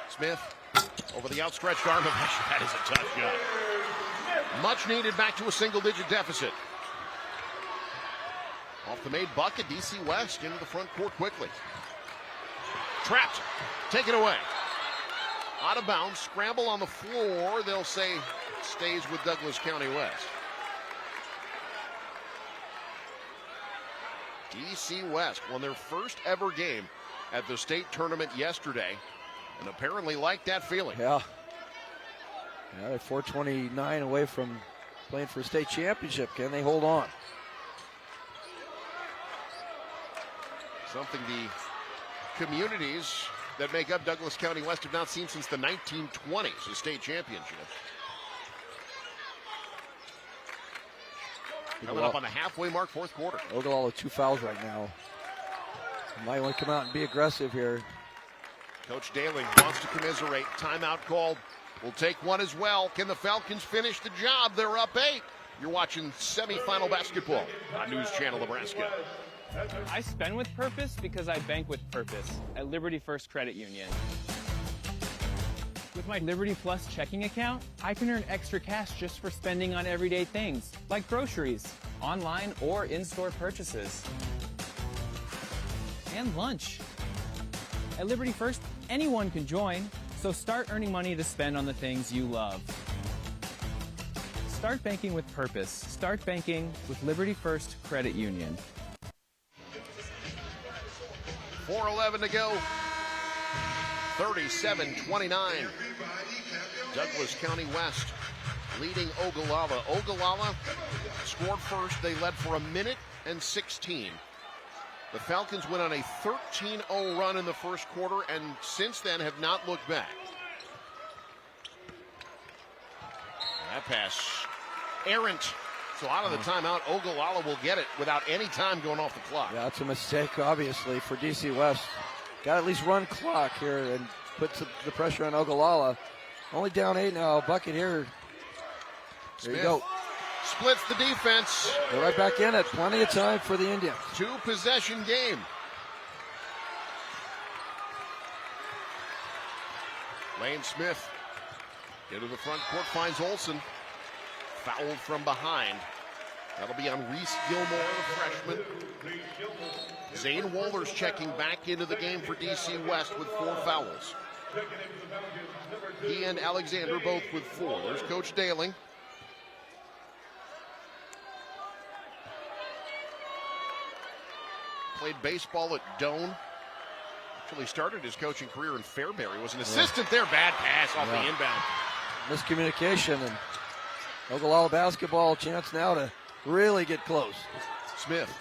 Smith over the outstretched arm of Asher. That is a tough shot. Much needed, back to a single-digit deficit. Off the made bucket, DC West into the front court quickly. Trapped, taken away. Out of bounds, scramble on the floor. They'll say stays with Douglas County West. DC West won their first ever game at the state tournament yesterday and apparently liked that feeling. Yeah, they're 429 away from playing for a state championship. Can they hold on? Something the communities that make up Douglas County West have not seen since the 1920s, a state championship. Coming up on the halfway mark, fourth quarter. Ogalalla 2 fouls right now. Might want to come out and be aggressive here. Coach Daly wants to commiserate. Timeout called. We'll take one as well. Can the Falcons finish the job? They're up 8. You're watching semifinal basketball on News Channel Nebraska. I spend with purpose because I bank with purpose at Liberty First Credit Union. With my Liberty Plus checking account, I can earn extra cash just for spending on everyday things, like groceries, online or in-store purchases, and lunch. At Liberty First, anyone can join, so start earning money to spend on the things you love. Start banking with purpose. Start banking with Liberty First Credit Union. 4:11 to go. 37-29. Douglas County West leading Ogalalla. Ogalalla scored first. They led for 1:16. The Falcons went on a 13-0 run in the first quarter and since then have not looked back. That pass errant. So out of the timeout, Ogalalla will get it without any time going off the clock. Yeah, that's a mistake, obviously, for DC West. Got to at least run clock here and put the pressure on Ogalalla. Only down 8 now. Bucket here. There you go. Splits the defense. They're right back in it. Plenty of time for the Indians. 2-possession game. Lane Smith into the front court, finds Olsen. Fouled from behind. That'll be on Reese Gilmore, the freshman. Zane Waller's checking back into the game for DC West with 4 fouls. He and Alexander both with 4. There's Coach Daling. Played baseball at Doane. Actually started his coaching career in Fairbury. Was an assistant there. Bad pass off the inbound. Miscommunication, and Ogalalla basketball chance now to really get close. Smith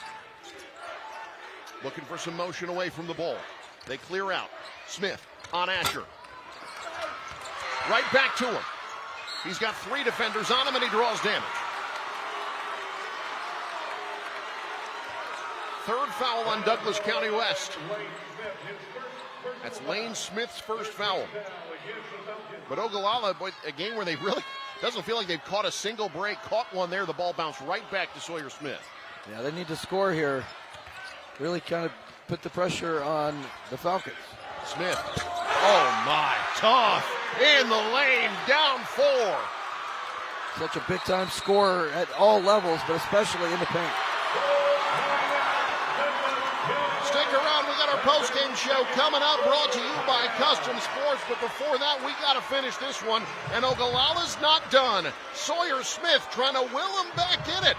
looking for some motion away from the ball. They clear out. Smith on Asher. Right back to him. He's got 3 defenders on him, and he draws damage. 3rd foul on Douglas County West. That's Lane Smith's first foul. But Ogalalla, a game where they really doesn't feel like they've caught a single break. Caught one there. The ball bounced right back to Sawyer Smith. Yeah, they need to score here. Really kind of put the pressure on the Falcons. Smith. Oh, my. Tough. In the lane. Down 4. Such a big-time scorer at all levels, but especially in the paint. Stick around. We got our post-game show coming up, brought to you by Custom Sports. But before that, we got to finish this one. And Ogallalla's not done. Sawyer Smith trying to will him back in it.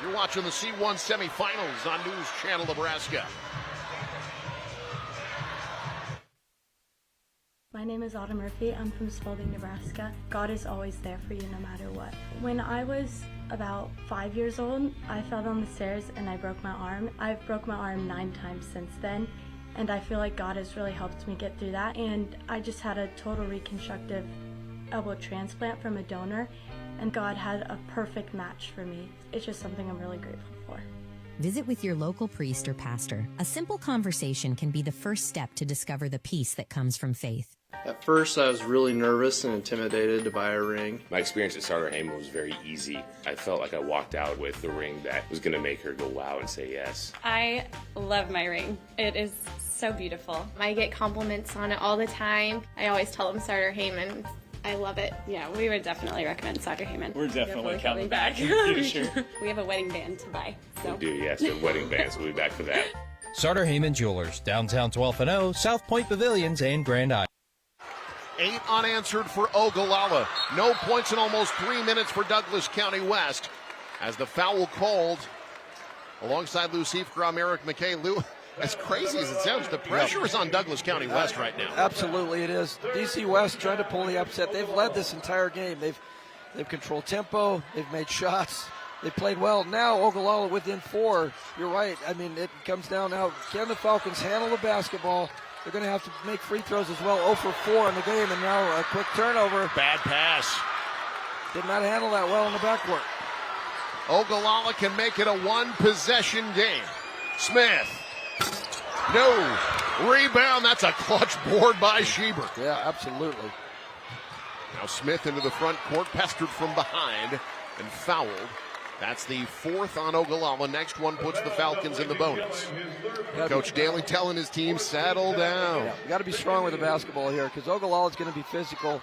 You're watching the C1 semifinals on News Channel Nebraska. My name is Autumn Murphy. I'm from Spalding, Nebraska. God is always there for you no matter what. When I was about 5 years old, I fell down the stairs and I broke my arm. I've broke my arm 9 times since then, and I feel like God has really helped me get through that. And I just had a total reconstructive elbow transplant from a donor, and God had a perfect match for me. It's just something I'm really grateful for. Visit with your local priest or pastor. A simple conversation can be the first step to discover the peace that comes from faith. At first, I was really nervous and intimidated to buy a ring. My experience at Sartor Hamann was very easy. I felt like I walked out with the ring that was going to make her go wow and say yes. I love my ring. It is so beautiful. I get compliments on it all the time. I always tell them Sartor Hamann. I love it. Yeah, we would definitely recommend Sartor Hamann. We're definitely coming back in the future. We have a wedding band to buy. So. We do, yes, the wedding bands. We'll be back for that. Sartor Hamann Jewelers, downtown 12th and O, South Point Pavilions, and Grand Island. 8 unanswered for Ogalalla. No points in almost 3 minutes for Douglas County West. As the foul called alongside Lucif Grom, Eric McKay. Lou, as crazy as it sounds, the pressure is on Douglas County West right now. Absolutely it is. DC West trying to pull the upset. They've led this entire game. They've controlled tempo. They've made shots. They played well. Now Ogalalla within 4. You're right. I mean, it comes down now. Can the Falcons handle the basketball? They're going to have to make free throws as well. 0 for 4 in the game, and now a quick turnover. Bad pass. Did not handle that well in the backcourt. Ogalalla can make it a 1-possession game. Smith. No. Rebound. That's a clutch board by Schieber. Yeah, absolutely. Now Smith into the front court, pestered from behind and fouled. That's the 4th on Ogalalla. Next one puts the Falcons in the bonus. Coach Daly telling his team, settle down. Yeah, you got to be strong with the basketball here because Ogallala is going to be physical,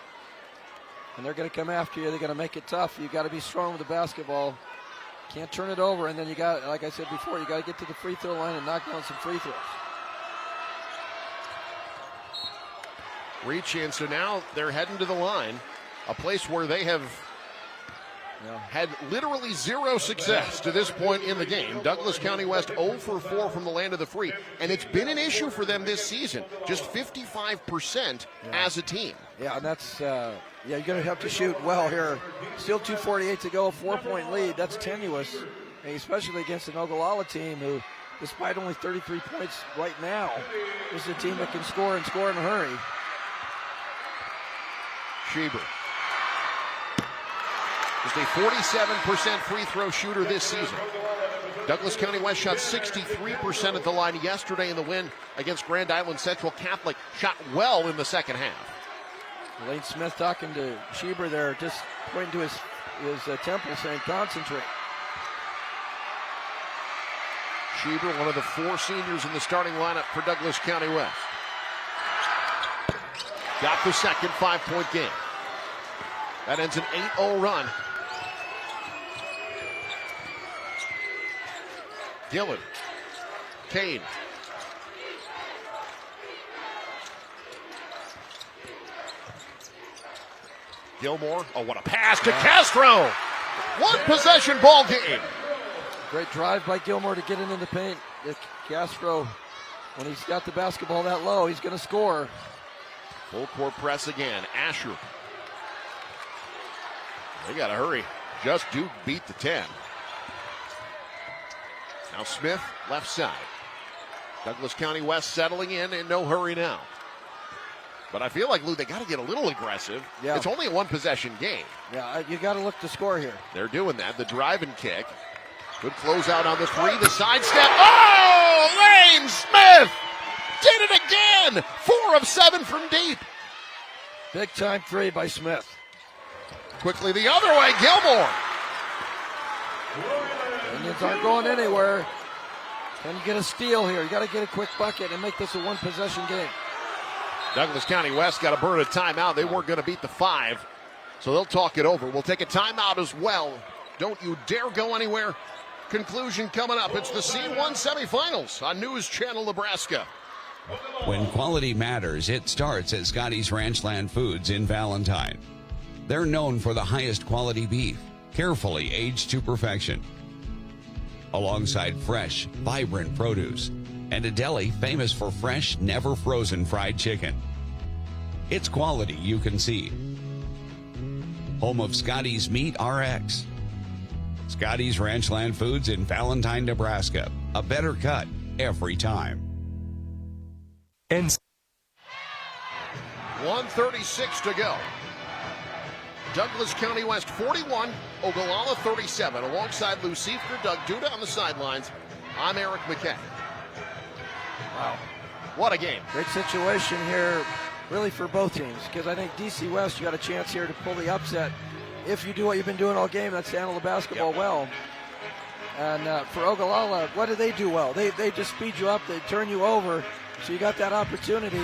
and they're going to come after you. They're going to make it tough. You got to be strong with the basketball. Can't turn it over, and then you got, like I said before, you got to get to the free throw line and knock down some free throws. Reach in, so now they're heading to the line, a place where they have had literally 0 success to this point in the game. Douglas County West 0 for 4 from the land of the free, and it's been an issue for them this season. Just 55% as a team. Yeah, and that's you're going to have to shoot well here. Still 2:48 to go, 4-point lead. That's tenuous, especially against an Ogalalla team who, despite only 33 points right now, is a team that can score and score in a hurry. Schieber. Just a 47% free throw shooter this season. Douglas County West shot 63% at the line yesterday in the win against Grand Island Central Catholic. Shot well in the second half. Lane Smith talking to Schieber there, just pointing to his temple saying, concentrate. Schieber, one of the 4 seniors in the starting lineup for Douglas County West. got the second 5-point game. That ends an 8-0 run. Gillen. Kane. Gilmore. Oh, what a pass to Castro. One possession ball game. Great drive by Gilmore to get it in the paint. If Castro, when he's got the basketball that low, he's going to score. Full court press again. Asher. They got to hurry. Just do beat the 10. Now Smith, left side. Douglas County West settling in no hurry now. But I feel like, Lou, they got to get a little aggressive. Yeah. It's only a one-possession game. Yeah, you got to look to score here. They're doing that. The drive and kick. Good closeout on the three. The sidestep. Oh, Lane Smith did it again. 4 of 7 from deep. Big-time three by Smith. Quickly the other way, Gilmore. Indians aren't going anywhere. Can you get a steal here? You got to get a quick bucket and make this a one-possession game. Douglas County West got to burn a timeout. They weren't going to beat the 5, so they'll talk it over. We'll take a timeout as well. Don't you dare go anywhere. Conclusion coming up. It's the C1 semifinals on News Channel Nebraska. When quality matters, it starts at Scotty's Ranchland Foods in Valentine. They're known for the highest quality beef, carefully aged to perfection, alongside fresh, vibrant produce, and a deli famous for fresh, never frozen fried chicken. It's quality you can see. Home of Scotty's Meat RX. Scotty's Ranchland Foods in Valentine, Nebraska. A better cut every time. And 1:36 to go. Douglas County West 41, Ogalalla 37. Alongside Lou Siefker, Doug Duda on the sidelines. I'm Eric McKay. Wow. What a game. Great situation here, really, for both teams, because I think DC West, you got a chance here to pull the upset. If you do what you've been doing all game, that's to handle the basketball well. And for Ogalalla, what do they do well? They just speed you up, they turn you over, so you got that opportunity.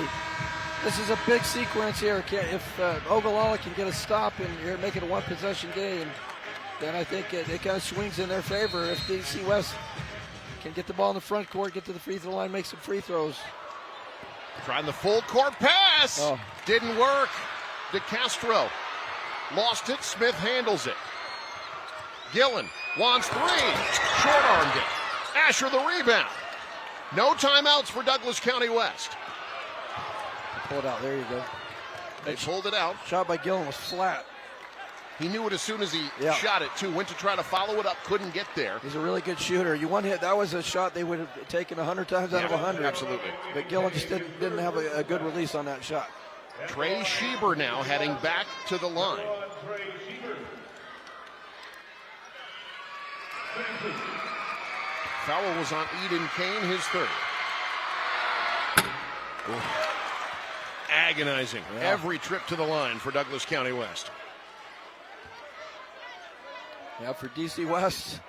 This is a big sequence here. If Ogalalla can get a stop and you're making a one-possession game, then I think it kind of swings in their favor. If DC West can get the ball in the front court, get to the free throw line, make some free throws. Trying the full court pass. Oh. Didn't work. DeCastro lost it. Smith handles it. Gillen wants 3. Short-armed it. Asher the rebound. No timeouts for Douglas County West. Pull it out. There you go. They pulled it out. Shot by Gillen was flat. He knew it as soon as he Yeah. shot it, too. Went to try to follow it up. Couldn't get there. He's a really good shooter. You one hit. That was a shot they would have taken 100 times out of 100. Absolutely. But Gillen just didn't have a good release on that shot. Trey Schieber now heading back to the line. Foul was on Eden Kane, his third. Ooh. Agonizing. Yeah. Every trip to the line for Douglas County West. Yeah, for DC West,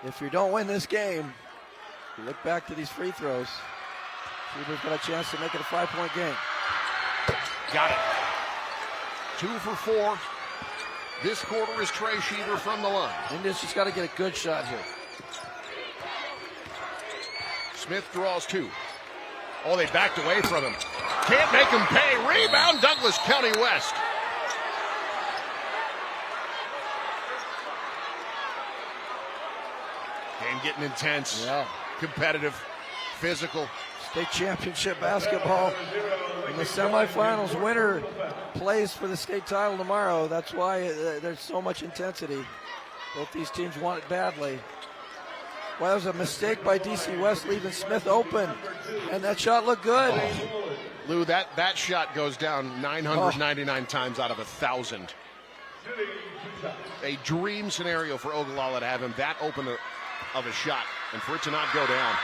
if you don't win this game, you look back to these free throws. Schieber's got a chance to make it a 5-point game. Got it. 2 for 4. This quarter is Trey Schieber from the line. Indians just got to get a good shot here. Smith draws 2. Oh, they backed away from him. Can't make him pay. Rebound, Douglas County West. Game getting intense. Yeah. Competitive. Physical. State championship basketball. In the semifinals, winner plays for the state title tomorrow. That's why there's so much intensity. Both these teams want it badly. Well, that was a mistake by DC West leaving Smith open, and that shot looked good. Lou, that shot goes down 999 times out of 1,000. A dream scenario for Ogalalla to have him that open of a shot and for it to not go down.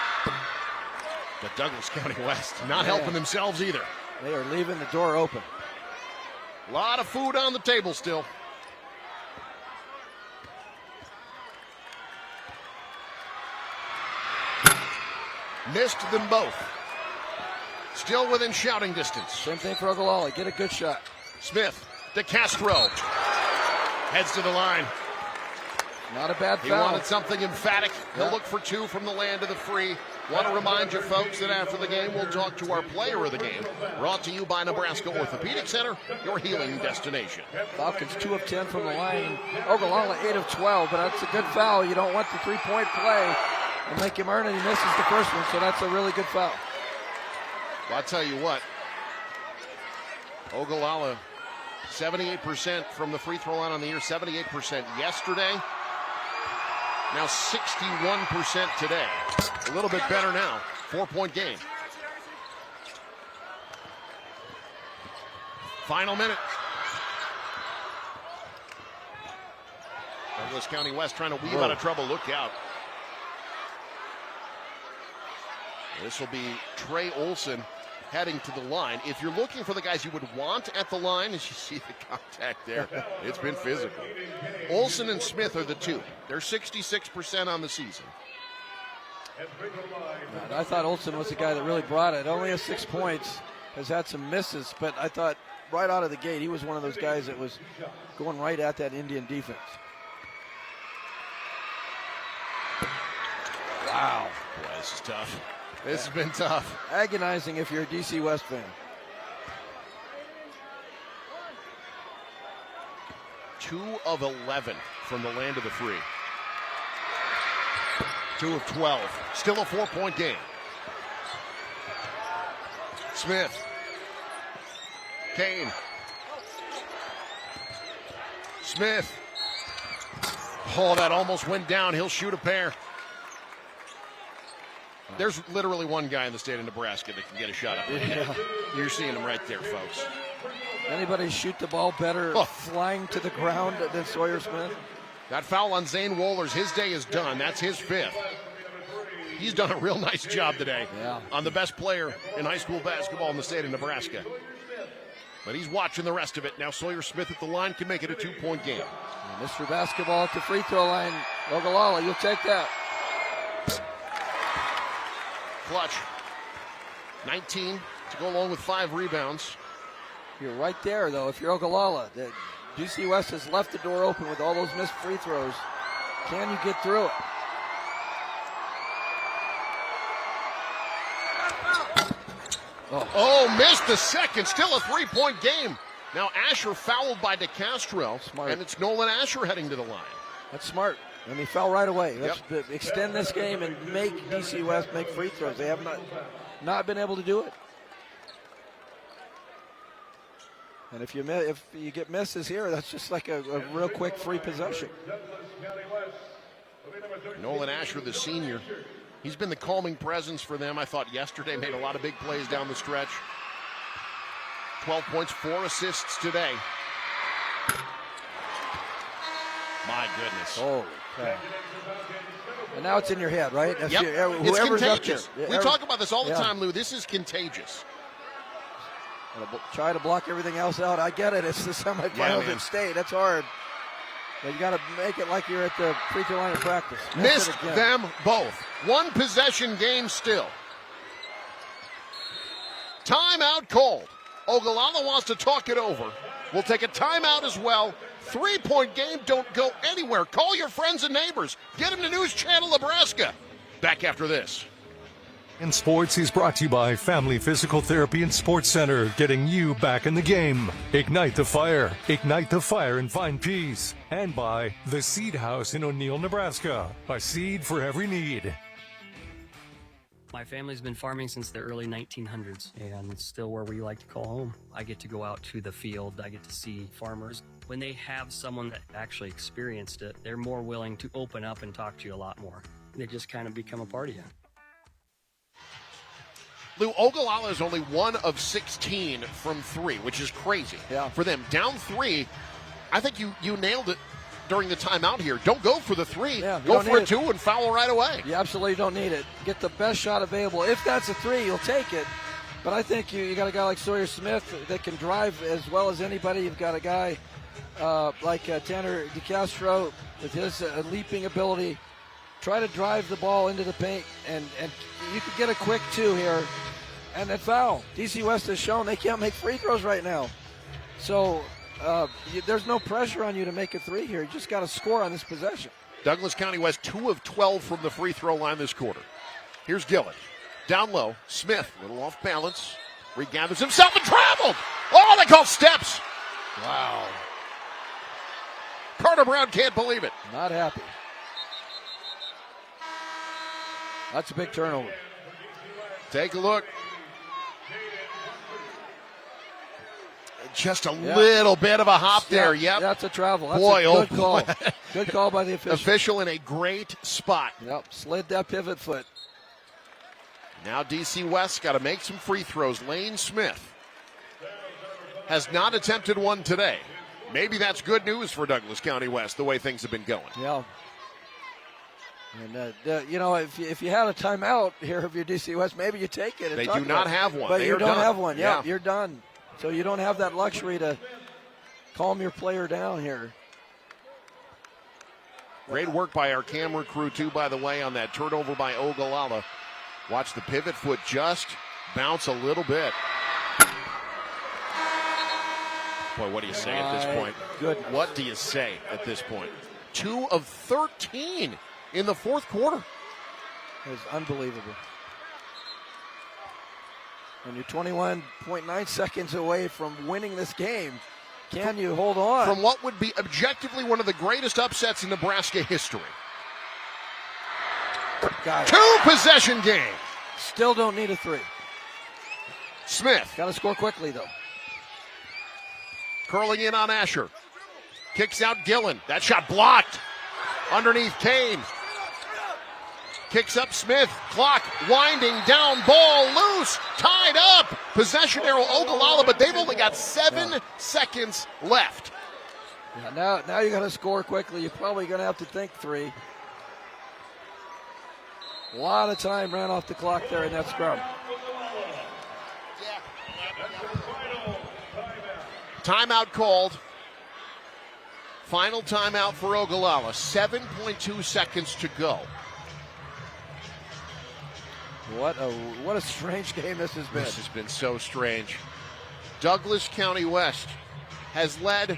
But Douglas County West not helping themselves either. They are leaving the door open. A lot of food on the table still. Missed them both. Still within shouting distance. Same thing for Ogalalla. Get a good shot. Smith, DeCastro. Heads to the line. Not a bad He foul. wanted something emphatic. He'll look for 2 from the land of the free. Want to remind you, folks, that after the game, we'll talk to our player of the game. Brought to you by Nebraska Orthopedic Center, your healing destination. Falcons 2 of 10 from the line. Ogalalla 8 of 12, but that's a good foul. You don't want the three-point play and make him earn it. He misses the first one, so that's a really good foul. Well, I'll tell you what. Ogalalla, 78% from the free throw line on the year, 78% yesterday. Now 61% today. A little bit better now. 4-point game. Final minute. Douglas County West trying to weave out of trouble. Look out. This will be Trey Olson heading to the line. If you're looking for the guys you would want at the line, as you see the contact there, it's been physical. Olson and Smith are the 2. They're 66% on the season. I thought Olson was the guy that really brought it. Only has 6 points, has had some misses, but I thought right out of the gate he was one of those guys that was going right at that Indian defense. Wow. Boy, this is tough. This has been tough. Agonizing if you're a DC West fan. 2 of 11 from the land of the free. 2 of 12. Still a 4-point game. Smith. Kane. Smith. Oh, that almost went down. He'll shoot a pair. There's literally one guy in the state of Nebraska that can get a shot up. Yeah. You're seeing him right there, folks. Anybody shoot the ball better flying to the ground than Sawyer Smith? That foul on Zane Wohlers, his day is done. That's his 5th. He's done a real nice job today on the best player in high school basketball in the state of Nebraska. But he's watching the rest of it. Now Sawyer Smith at the line can make it a 2-point game. Mr. Basketball at the free throw line. Ogalalla, you'll take that. Clutch. 19 to go along with 5 rebounds. You're right there, though, if you're Ogalalla. The DC West has left the door open with all those missed free throws. Can you get through it? Oh, missed the second. Still a 3-point game. Now Asher fouled by DeCastro. Smart. And it's Nolan Asher heading to the line. That's smart. And he fell right away. Let's extend this game and make DC West make free throws. They have not been able to do it. And if you get misses here, that's just like a real quick free possession. Nolan Asher, the senior, he's been the calming presence for them. I thought yesterday made a lot of big plays down the stretch. 12 points, 4 assists today. My goodness. Holy cow. And now it's in your head, right? Yep. It's contagious. Up there. We talk about this all the time, Lou. This is contagious. Try to block everything else out. I get it. It's the semifinals at state. That's hard. But you got to make it like you're at the free throw line of practice. Missed them both. 1 possession game still. Timeout called. Ogalalla wants to talk it over. We'll take a timeout as well. 3-point game. Don't go anywhere. Call your friends and neighbors. Get them to News Channel Nebraska. Back after this. In sports is brought to you by Family Physical Therapy and Sports Center, getting you back in the game. Ignite the fire and find peace. And by the Seed House in O'Neill, Nebraska, a seed for every need. My family's been farming since the early 1900s, and it's still where we like to call home. I get to go out to the field. I get to see farmers. When they have someone that actually experienced it, they're more willing to open up and talk to you a lot more. They just kind of become a part of you. Lou, Ogalalla is only 1 of 16 from 3, which is crazy for them. Down 3, I think you nailed it during the timeout here. Don't go for the 3. Go for a 2 and foul right away. You absolutely don't need it. Get the best shot available. If that's a 3, you'll take it. But I think you got a guy like Sawyer Smith that can drive as well as anybody. You've got a guy like Tanner DeCastro with his leaping ability. Try to drive the ball into the paint, and you could get a quick 2 here. And that foul. DC West has shown they can't make free throws right now. So there's no pressure on you to make a three here. You just got to score on this possession. Douglas County West 2 of 12 from the free throw line this quarter. Here's Gillett. Down low. Smith, a little off balance. Regathers himself and traveled. Oh, they call steps. Wow. Carter Brown can't believe it. Not happy. That's a big turnover. Take a look. Just a little bit of a hop there. Yep. That's a travel. That's boy, a good call. Good call by the official. Official in a great spot. Yep, slid that pivot foot. Now DC West got to make some free throws. Lane Smith has not attempted one today. Maybe that's good news for Douglas County West, the way things have been going. Yeah. And, if you had a timeout here of your DC West, maybe you take it. They do not have one. But they you don't done. have one. Yeah, you're done. So you don't have that luxury to calm your player down here. Great work by our camera crew, too, by the way, on that turnover by Ogalalla. Watch the pivot foot just bounce a little bit. Boy, what do you say at this point? Good. What do you say at this point? 2 of 13 in the fourth quarter. It was unbelievable. And you're 21.9 seconds away from winning this game. Can you hold on? From what would be objectively one of the greatest upsets in Nebraska history. Two-possession game. Still don't need a three. Smith. Got to score quickly, though. Curling in on Asher. Kicks out Gillen. That shot blocked. Underneath Kane. Kicks up Smith. Clock winding down. Ball loose. Tied up. Possession arrow Ogalalla, but they've only got 7 seconds left. Yeah, now you got to score quickly. You're probably going to have to think three. A lot of time ran off the clock there in that scrum. Timeout called. Final timeout for Ogalalla. 7.2 seconds to go. What a strange game this has been. This has been so strange. Douglas County West has led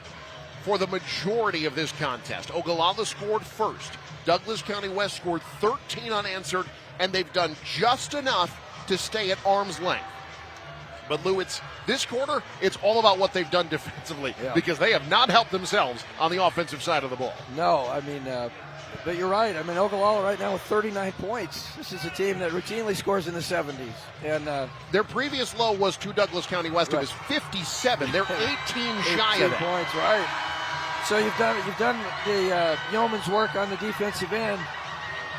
for the majority of this contest. Ogalalla scored first. Douglas County West scored 13 unanswered, and they've done just enough to stay at arm's length. But Lou, this quarter, it's all about what they've done defensively because they have not helped themselves on the offensive side of the ball. No, I mean, but you're right. I mean, Ogalalla right now with 39 points. This is a team that routinely scores in the 70s. And their previous low was to Douglas County West. Right. It was 57. They're 18 shy of that. Points, right. So you've done the yeoman's work on the defensive end,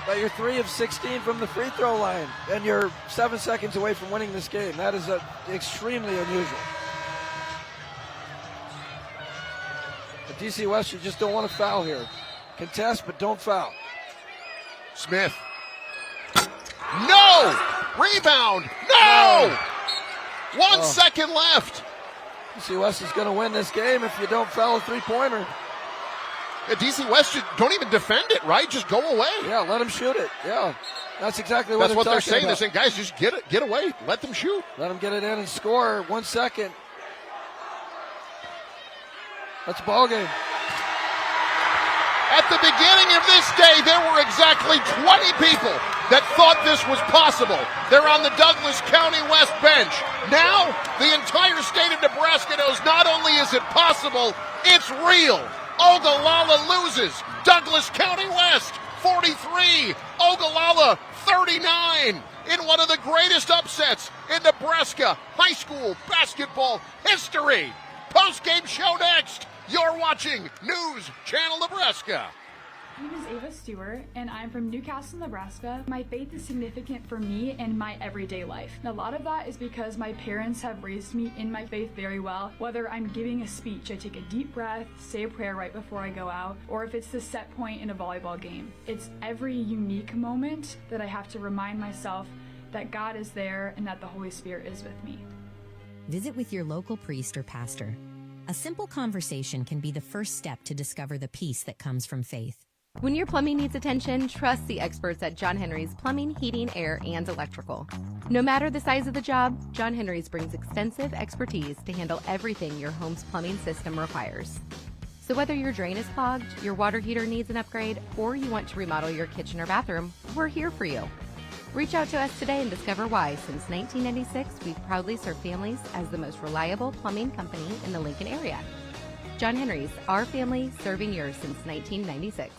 but you're 3 of 16 from the free throw line, and you're 7 seconds away from winning this game. That is extremely unusual. At DC West, you just don't want to foul here. Contest, but don't foul. Smith. No! Rebound! No! 1 second left. DC West is going to win this game if you don't foul a three-pointer. Yeah, DC West, don't even defend it, right? Just go away. Yeah, let them shoot it. Yeah, that's exactly what they're saying. About. They're saying, guys, just get away. Let them shoot. Let them get it in and score. 1 second. That's a ball game. At the beginning of this day, there were exactly 20 people that thought this was possible. They're on the Douglas County West bench. Now, the entire state of Nebraska knows not only is it possible, it's real. Ogalalla loses. Douglas County West, 43. Ogalalla, 39. In one of the greatest upsets in Nebraska high school basketball history. Postgame show next. You're watching News Channel Nebraska. My name is Ava Stewart, and I'm from Newcastle, Nebraska. My faith is significant for me in my everyday life. And a lot of that is because my parents have raised me in my faith very well. Whether I'm giving a speech, I take a deep breath, say a prayer right before I go out, or if it's the set point in a volleyball game. It's every unique moment that I have to remind myself that God is there and that the Holy Spirit is with me. Visit with your local priest or pastor. A simple conversation can be the first step to discover the peace that comes from faith. When your plumbing needs attention, trust the experts at John Henry's Plumbing, Heating, Air, and Electrical. No matter the size of the job, John Henry's brings extensive expertise to handle everything your home's plumbing system requires. So whether your drain is clogged, your water heater needs an upgrade, or you want to remodel your kitchen or bathroom, we're here for you. Reach out to us today and discover why, since 1996, we've proudly served families as the most reliable plumbing company in the Lincoln area. John Henry's, our family serving yours since 1996.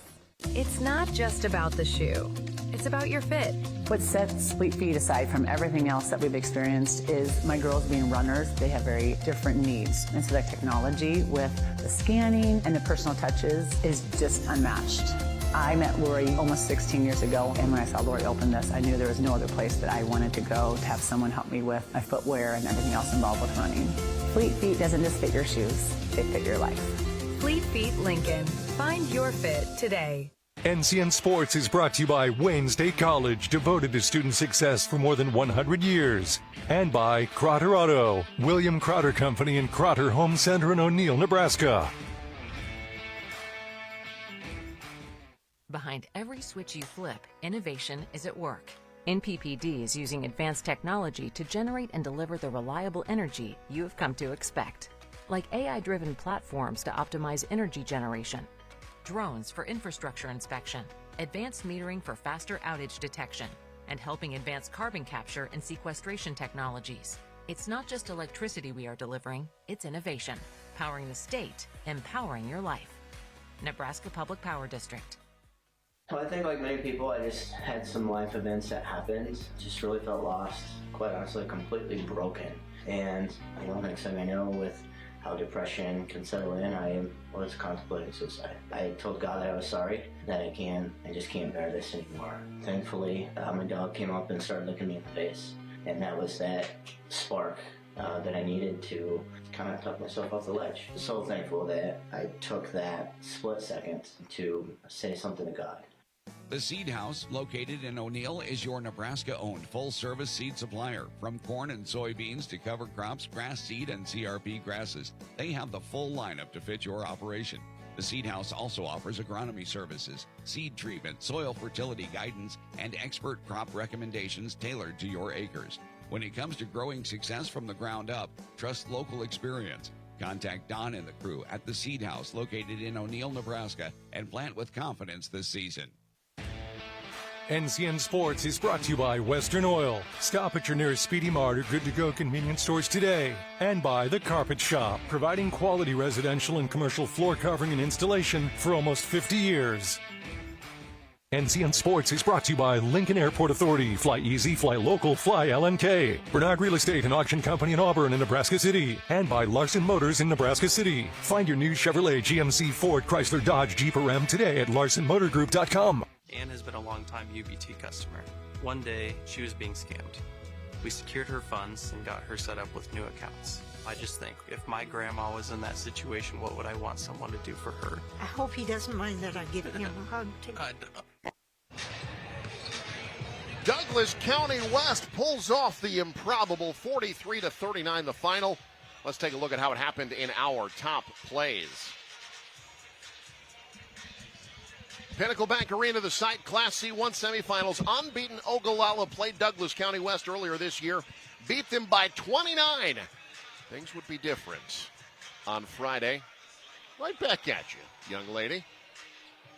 It's not just about the shoe. It's about your fit. What sets Fleet Feet aside from everything else that we've experienced is my girls being runners. They have very different needs. And so that technology with the scanning and the personal touches is just unmatched. I met Lori almost 16 years ago, and when I saw Lori open this, I knew there was no other place that I wanted to go to have someone help me with my footwear and everything else involved with running. Fleet Feet doesn't just fit your shoes, they fit your life. Fleet Feet Lincoln. Find your fit today. NCN Sports is brought to you by Wayne State College, devoted to student success for more than 100 years. And by Crotter Auto, William Crotter Company and Crotter Home Center in O'Neill, Nebraska. Behind every switch you flip, innovation is at work. NPPD is using advanced technology to generate and deliver the reliable energy you have come to expect. Like AI-driven platforms to optimize energy generation, drones for infrastructure inspection, advanced metering for faster outage detection, and helping advance carbon capture and sequestration technologies. It's not just electricity we are delivering, it's innovation, powering the state, empowering your life. Nebraska Public Power District. Well, I think like many people, I just had some life events that happened. Just really felt lost, quite honestly, completely broken. And next thing I know, with how depression can settle in, I was contemplating suicide. I told God that I was sorry, that I just can't bear this anymore. Thankfully, my dog came up and started looking me in the face. And that was that spark that I needed to kind of talk myself off the ledge. So thankful that I took that split second to say something to God. The Seed House, located in O'Neill, is your Nebraska-owned full-service seed supplier. From corn and soybeans to cover crops, grass seed, and CRP grasses, they have the full lineup to fit your operation. The Seed House also offers agronomy services, seed treatment, soil fertility guidance, and expert crop recommendations tailored to your acres. When it comes to growing success from the ground up, trust local experience. Contact Don and the crew at the Seed House, located in O'Neill, Nebraska, and plant with confidence this season. NCN Sports is brought to you by Western Oil. Stop at your nearest Speedy Mart or Good to Go convenience stores today. And by The Carpet Shop, providing quality residential and commercial floor covering and installation for almost 50 years. NCN Sports is brought to you by Lincoln Airport Authority. Fly easy, fly local, fly LNK. Bernard Real Estate and Auction Company in Auburn and Nebraska City. And by Larson Motors in Nebraska City. Find your new Chevrolet, GMC, Ford, Chrysler, Dodge, Jeep, or Ram today at LarsonMotorGroup.com. Anne has been a long-time UBT customer. One day, she was being scammed. We secured her funds and got her set up with new accounts. I just think, if my grandma was in that situation, what would I want someone to do for her? I hope he doesn't mind that I give him a hug, too. Douglas County West pulls off the improbable 43-39 the final. Let's take a look at how it happened in our top plays. Pinnacle Bank Arena, the site, Class C1 semifinals. Unbeaten Ogalalla played Douglas County West earlier this year. Beat them by 29. Things would be different on Friday. Right back at you, young lady.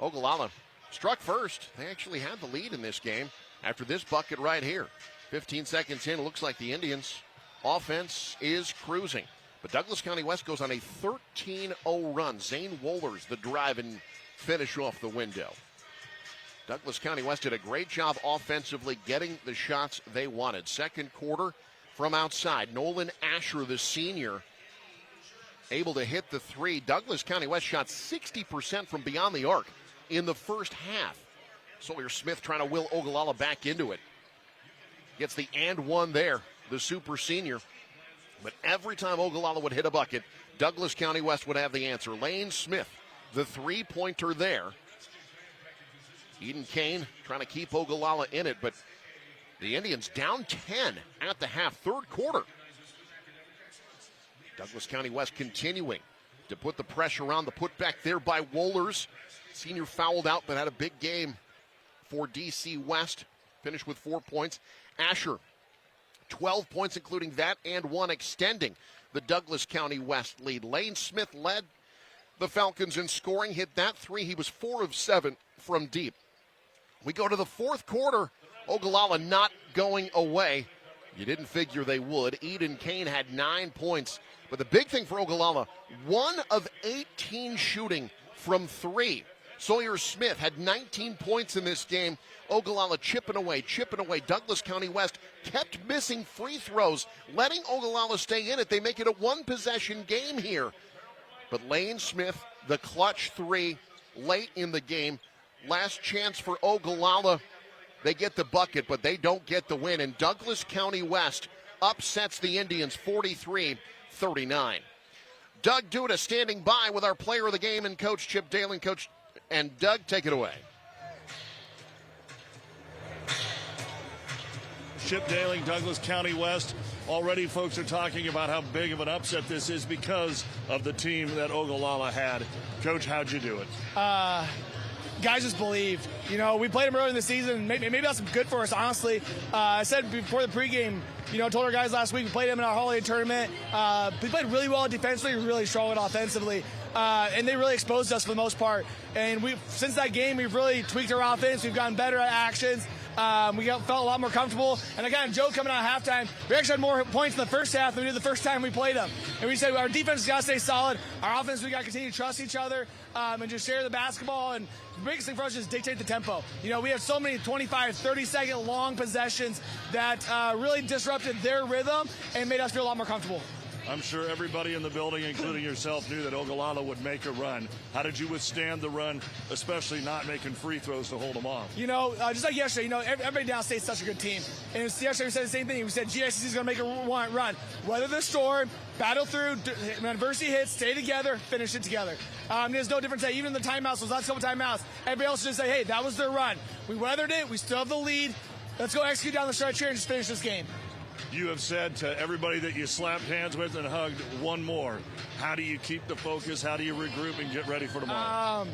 Ogalalla struck first. They actually had the lead in this game after this bucket right here. 15 seconds in, looks like the Indians' offense is cruising. But Douglas County West goes on a 13-0 run. Zane Wohlers, the drive and finish off the window. Douglas County West did a great job offensively getting the shots they wanted. Second quarter from outside. Nolan Asher, the senior, able to hit the three. Douglas County West shot 60% from beyond the arc in the first half. Sawyer Smith trying to will Ogalalla back into it. Gets the and one there, the super senior. But every time Ogalalla would hit a bucket, Douglas County West would have the answer. Lane Smith, the three-pointer there. Eden Kane trying to keep Ogalalla in it, but the Indians down 10 at the half, third quarter. Douglas County West continuing to put the pressure on. The putback there by Wohlers. Senior fouled out, but had a big game for DC West. Finished with 4 points. Asher, 12 points, including that and one, extending the Douglas County West lead. Lane Smith led the Falcons in scoring, hit that three. He was 4 of 7 from deep. We go to the fourth quarter. Ogalalla not going away. You didn't figure they would. Eden Kane had 9 points. But the big thing for Ogalalla, 1 of 18 shooting from 3. Sawyer Smith had 19 points in this game. Ogalalla chipping away. Douglas County West kept missing free throws, letting Ogalalla stay in it. They make it a one-possession game here. But Lane Smith, the clutch 3 late in the game. Last chance for Ogalalla. They get the bucket, but they don't get the win. And Douglas County West upsets the Indians 43-39. Doug Duda standing by with our player of the game and Coach Chip Daly. Coach and Doug, take it away. Chip Daly, Douglas County West. Already folks are talking about how big of an upset this is because of the team that Ogalalla had. Coach, how'd you do it? Guys just believed. You know, we played them early in the season. Maybe that's good for us, honestly. I said before the pregame, told our guys last week, we played them in our holiday tournament. We played really well defensively, really strong offensively. And they really exposed us for the most part. And since that game, we've really tweaked our offense. We've gotten better at actions. We felt a lot more comfortable. And again, Joe coming out at halftime, we actually had more points in the first half than we did the first time we played them. And we said our defense has got to stay solid. Our offense, we got to continue to trust each other and just share the basketball. And the biggest thing for us is dictate the tempo. We have so many 25, 30-second long possessions that really disrupted their rhythm and made us feel a lot more comfortable. I'm sure everybody in the building, including yourself, knew that Ogalalla would make a run. How did you withstand the run, especially not making free throws to hold them off? Just like yesterday, everybody downstate's such a good team. And yesterday we said the same thing. We said GICC is going to make a run. Weather the storm, battle through, when adversity hits, stay together, finish it together. There's no difference. Even in the timeouts, those last couple timeouts, everybody else just say, hey, that was their run. We weathered it. We still have the lead. Let's go execute down the stretch here and just finish this game. You have said to everybody that you slapped hands with and hugged, one more. How do you keep the focus? How do you regroup and get ready for tomorrow?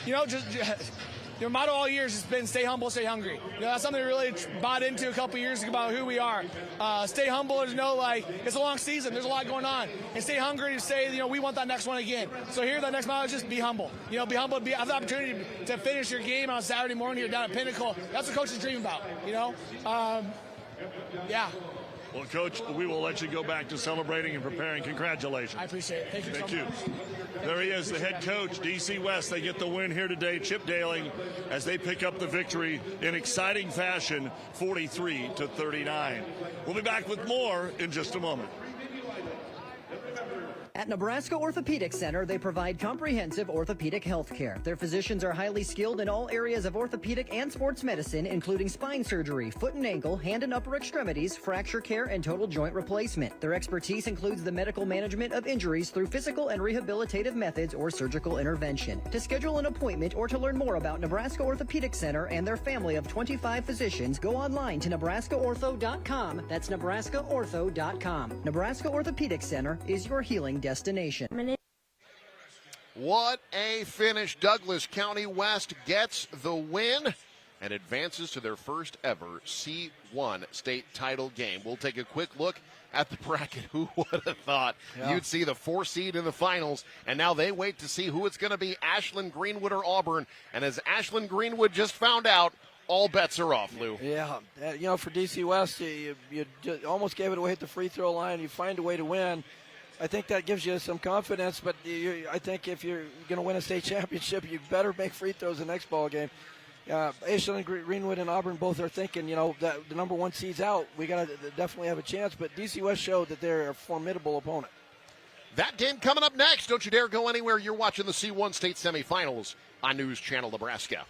Your motto all years has been stay humble, stay hungry. That's something we really bought into a couple years ago about who we are. Stay humble is it's a long season. There's a lot going on. And stay hungry to say, we want that next one again. So here, that next mile is just be humble. Be humble. Have the opportunity to finish your game on Saturday morning here down at Pinnacle. That's what coaches dream about, yeah. Well, Coach, we will let you go back to celebrating and preparing. Congratulations. I appreciate it. Thank you. There he is, the head coach, DC West. They get the win here today. Chip Daly, as they pick up the victory in exciting fashion, 43-39. We'll be back with more in just a moment. At Nebraska Orthopedic Center, they provide comprehensive orthopedic health care. Their physicians are highly skilled in all areas of orthopedic and sports medicine, including spine surgery, foot and ankle, hand and upper extremities, fracture care, and total joint replacement. Their expertise includes the medical management of injuries through physical and rehabilitative methods or surgical intervention. To schedule an appointment or to learn more about Nebraska Orthopedic Center and their family of 25 physicians, go online to nebraskaortho.com. That's nebraskaortho.com. Nebraska Orthopedic Center is your healing destination. What a finish. Douglas County West gets the win and advances to their first ever C1 state title game. We'll take a quick look at the bracket. Who would have thought you'd see the 4 seed in the finals, and now they wait to see who it's going to be, Ashland, Greenwood, or Auburn. And as Ashland Greenwood just found out, all bets are off, Lou. Yeah, for DC West, you almost gave it away at the free throw line. You find a way to win. I think that gives you some confidence, but I think if you're going to win a state championship, you better make free throws the next ball game. Ashland, Greenwood, and Auburn both are thinking, that the number 1 seed's out. We got to definitely have a chance, but DC West showed that they're a formidable opponent. That game coming up next. Don't you dare go anywhere. You're watching the C1 state semifinals on News Channel Nebraska.